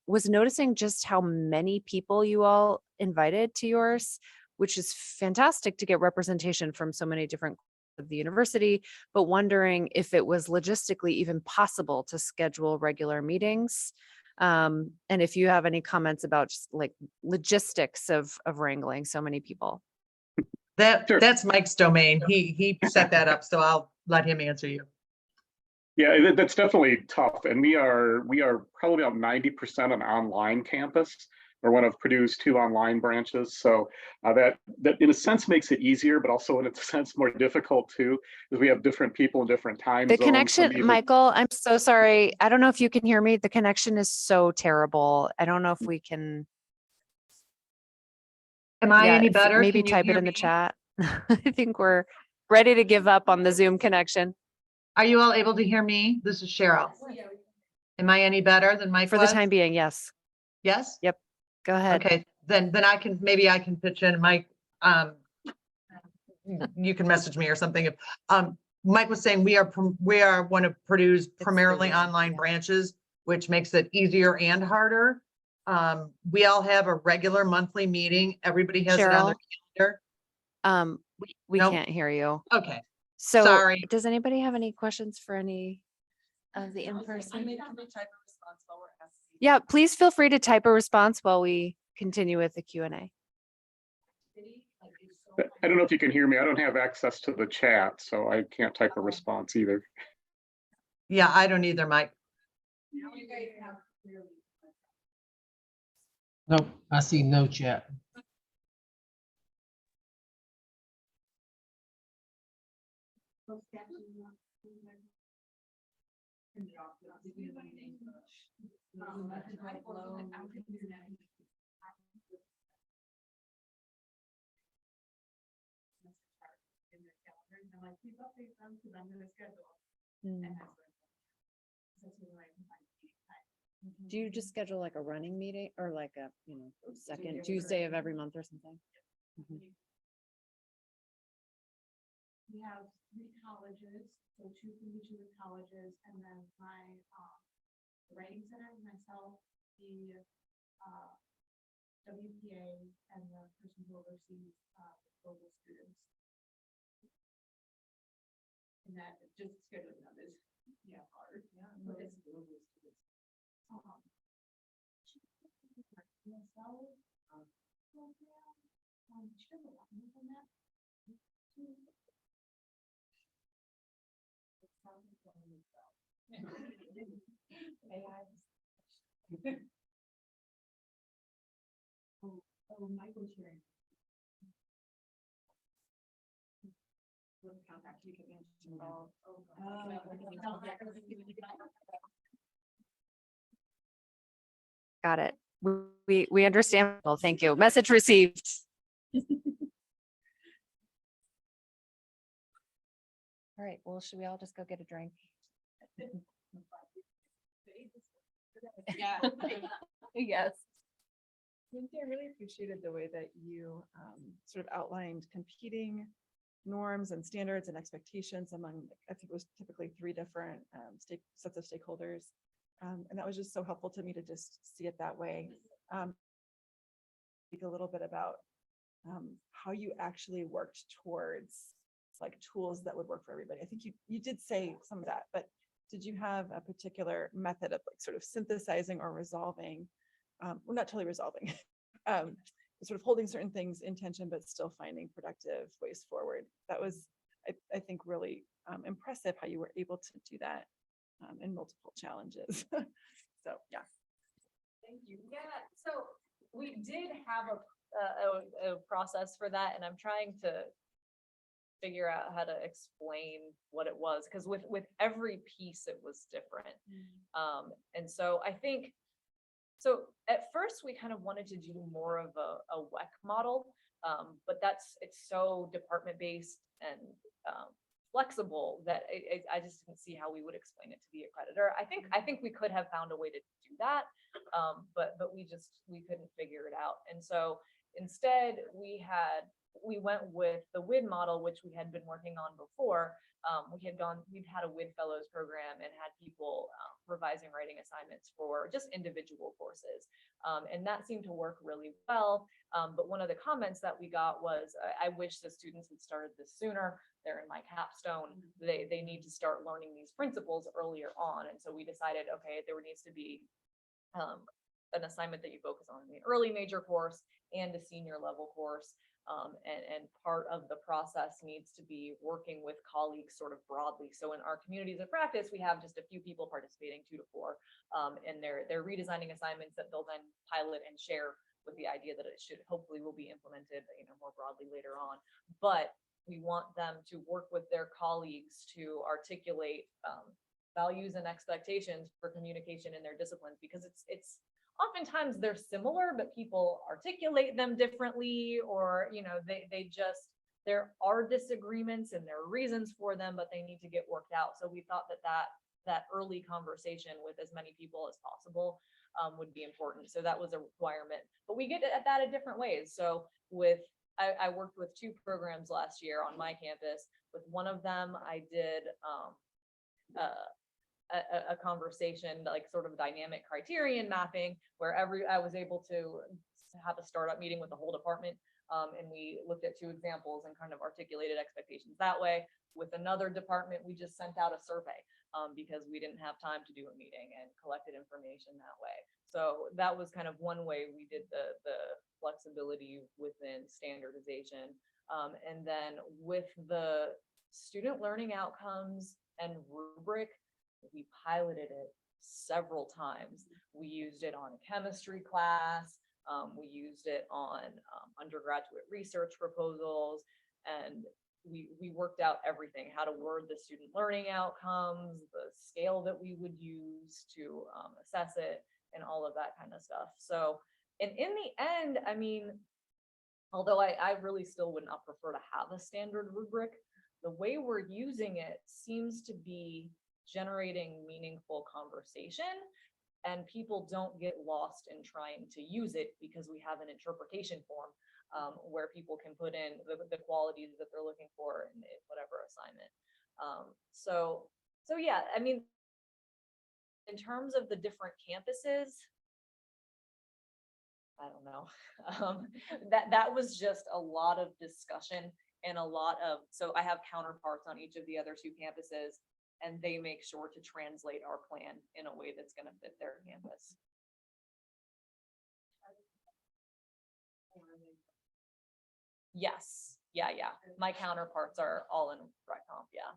was noticing just how many people you all invited to yours, which is fantastic to get representation from so many different of the university, but wondering if it was logistically even possible to schedule regular meetings. And if you have any comments about just like logistics of wrangling so many people. Sure. That's Mike's domain. He set that up, so I'll let him answer you. Yeah, that's definitely tough. And we are probably about 90% an online campus. We're one of Purdue's 2 online branches. So that in a sense makes it easier, but also in a sense more difficult too, because we have different people in different time The zones. connection, Michael, I'm so sorry. I don't know if you can hear me. The connection is so terrible. I don't know if we can. Am I any if- better? Maybe Can you type it hear in the me? chat. I think we're ready to give up on the Zoom connection. Are you all able to hear me? This is Cheryl. Am I any better than Mike For the was? time being, yes. Yes? Go ahead. Okay, then maybe I can pitch in. Mike, you can message me or something. If Mike was saying we are one of Purdue's primarily Zoom, online yeah. branches, which makes it easier and harder. We all have a regular monthly meeting. Everybody has it on their calendar. We Nope. can't hear you. Okay, So sorry. does anybody have any questions for any of the Can in-person? we type a response while we're asking? Yeah, please feel free to type a response while we continue with the Q&A. I don't know if you can hear me. I don't have access to the chat, so I can't type a response either. Yeah, I don't either, Mike. Nope, I see no chat. Do you just schedule like a running meeting or like a, second Tuesday of every month or something? We have 3 colleges, so 2 from each of the colleges, and then my writing center, myself, the WPA, and the person who oversees global students. And that just scheduling them is hard. Yeah, but it's global students. Michael's hearing. Contact you can answer all. Got it. We understand. Well, thank you. Message received. All right, well, should we all just go get a drink? Yeah. Yes. Lindsay, I really appreciated the way that you sort of outlined competing norms and standards and expectations among, I think it was typically 3 different sets of stakeholders. And that was just so helpful to me to just see it that way. Speak a little bit about how you actually worked towards like tools that would work for everybody. I think you did say some of that, but did you have a particular method of like sort of synthesizing or resolving, well, not totally resolving, sort of holding certain things in tension, but still finding productive ways forward? That was, I think, really impressive how you were able to do that in multiple challenges. So, yeah. Thank you. Yeah, so we did have a process for that, and I'm trying to figure out how to explain what it was, because with every piece it was different. And so I think, so at first we kind of wanted to do more of a WAC model, but it's so department based and flexible that I just didn't see how we would explain it to the accreditor. I think we could have found a way to do that, but we couldn't figure it out. And so instead we went with the WID model, which we had been working on before. We'd had a WID fellows program and had people revising writing assignments for just individual courses. And that seemed to work really well. But one of the comments that we got was, I wish the students had started this sooner. They're in my capstone. They need to start learning these principles earlier on. And so we decided, okay, there needs to be an assignment that you focus on in the early major course and a senior level course. And part of the process needs to be working with colleagues sort of broadly. So in our communities of practice, we have just a few people participating, 2 to 4, and they're redesigning assignments that they'll then pilot and share, with the idea that it should hopefully will be implemented, more broadly later on. But we want them to work with their colleagues to articulate values and expectations for communication in their disciplines, because it's oftentimes they're similar, but people articulate them differently, or, there are disagreements and there are reasons for them, but they need to get worked out. So we thought that early conversation with as many people as possible would be important. So that was a requirement, but we get at that in different ways. So I worked with 2 programs last year on my campus. With one of them, I did a conversation, like sort of dynamic criterion mapping, where I was able to have a startup meeting with the whole department. And we looked at 2 examples and kind of articulated expectations that way. With another department, we just sent out a survey because we didn't have time to do a meeting and collected information that way. So that was kind of one way we did the flexibility within standardization. And then with the student learning outcomes and rubric, we piloted it several times. We used it on a chemistry class. We used it on undergraduate research proposals, and we worked out everything, how to word the student learning outcomes, the scale that we would use to assess it, and all of that kind of stuff. So, and in the end, I mean, although I really still would not prefer to have a standard rubric, the way we're using it seems to be generating meaningful conversation, and people don't get lost in trying to use it because we have an interpretation form where people can put in the qualities that they're looking for in whatever assignment. So yeah, I mean, in terms of the different campuses, I don't know. That was just a lot of discussion and a lot of, so I have counterparts on each of the other 2 campuses, and they make sure to translate our plan in a way that's going to fit their campus. Yes. Yeah. My counterparts are all in Rec Comp. Yeah.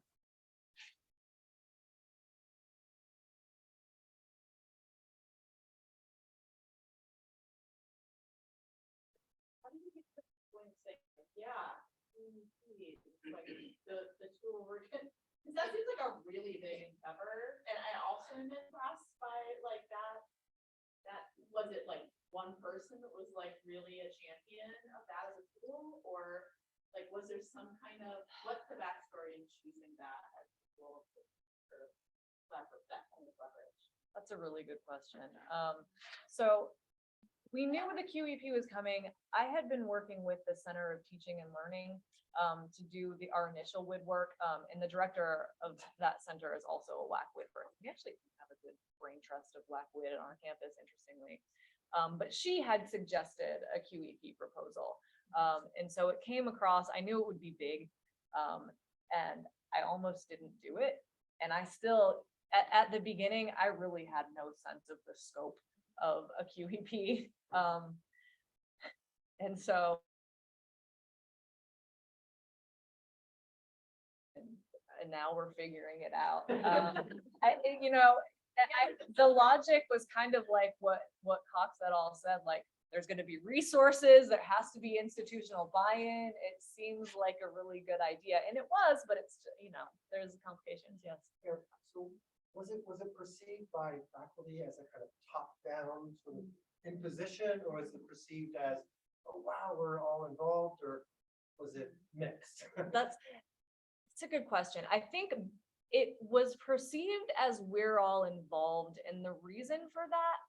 How do you get to the point of saying, yeah, like the tool we're going, because that seems like a really big endeavor. And I also am impressed by like that was it like one person that was like really a champion of that as a tool, or like was there some kind of, what's the backstory in choosing that as a tool for that kind of leverage? That's a really good question. So we knew the QEP was coming. I had been working with the Center of Teaching and Learning to do our initial WID work, and the director of that center is also a WAC WID person. We actually have a good brain trust of WAC WID on our campus, interestingly. But she had suggested a QEP proposal. And so it came across, I knew it would be big, and I almost didn't do it. And I still, at the beginning, I really had no sense of the scope of a QEP. And so, and now we're figuring it out. The logic was kind of like what Cox et al. Said, like, there's going to be resources, there has to be institutional buy-in. It seems like a really good idea, and it was, but it's, there's complications. Yes. So was it perceived by faculty as a kind of top-down sort of imposition, or was it perceived as, oh wow, we're all involved, or was it mixed? That's a good question. I think it was perceived as we're all involved, and the reason for that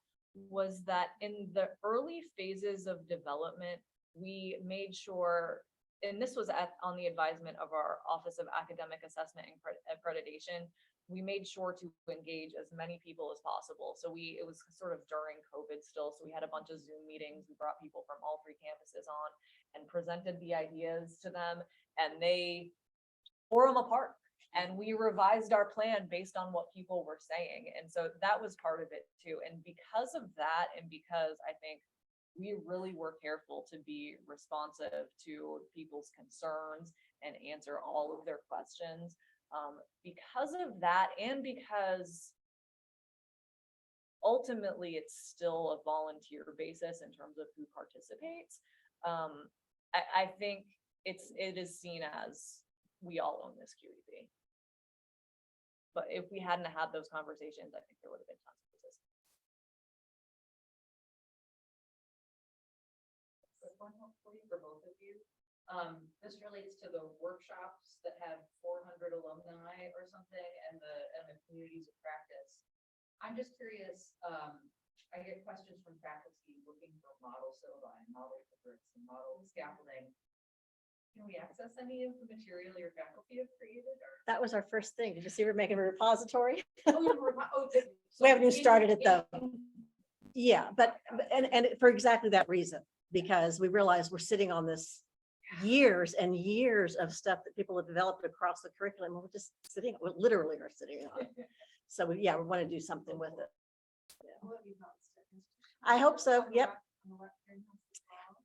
was that in the early phases of development, we made sure, and this was on the advisement of our Office of Academic Assessment and Accreditation, we made sure to engage as many people as possible. So it was sort of during COVID still, so we had a bunch of Zoom meetings. We brought people from all 3 campuses on and presented the ideas to them, and they tore them apart. And we revised our plan based on what people were saying. And so that was part of it too. And because of that, and because I think we really were careful to be responsive to people's concerns and answer all of their questions, because of that, and because ultimately it's still a volunteer basis in terms of who participates, I think it is seen as we all own this QEP. But if we hadn't had those conversations, I think there would have been tons of resistance. For both of you, this relates to the workshops that have 400 alumni or something, and the communities of practice. I'm just curious. I get questions from faculty looking for model syllabi, model rubrics, and model scaffolding. Can we access any of the material your faculty have created? Or? That was our first thing. Did you see we're making a repository? So We haven't even started it though. Yeah, but and for exactly that reason. because we realize we're sitting on this years and years of stuff that people have developed across the curriculum. We're just sitting, we literally are sitting on it. So we want to do something with it. I hope so. Yep.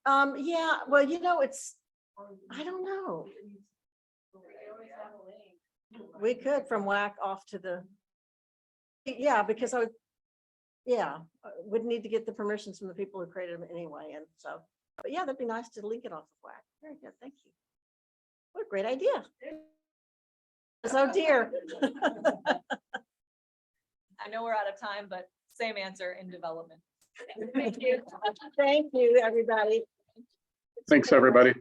Yeah, well, it's, I don't know. We could from WAC off to the, yeah, because I would need to get the permissions from the people who created them anyway. And so, but yeah, that'd be nice to link it off of WAC. Very good. Thank you. What a great idea. So dear. I know we're out of time, but same answer in development. Thank you. Thank you, everybody. Thanks, everybody.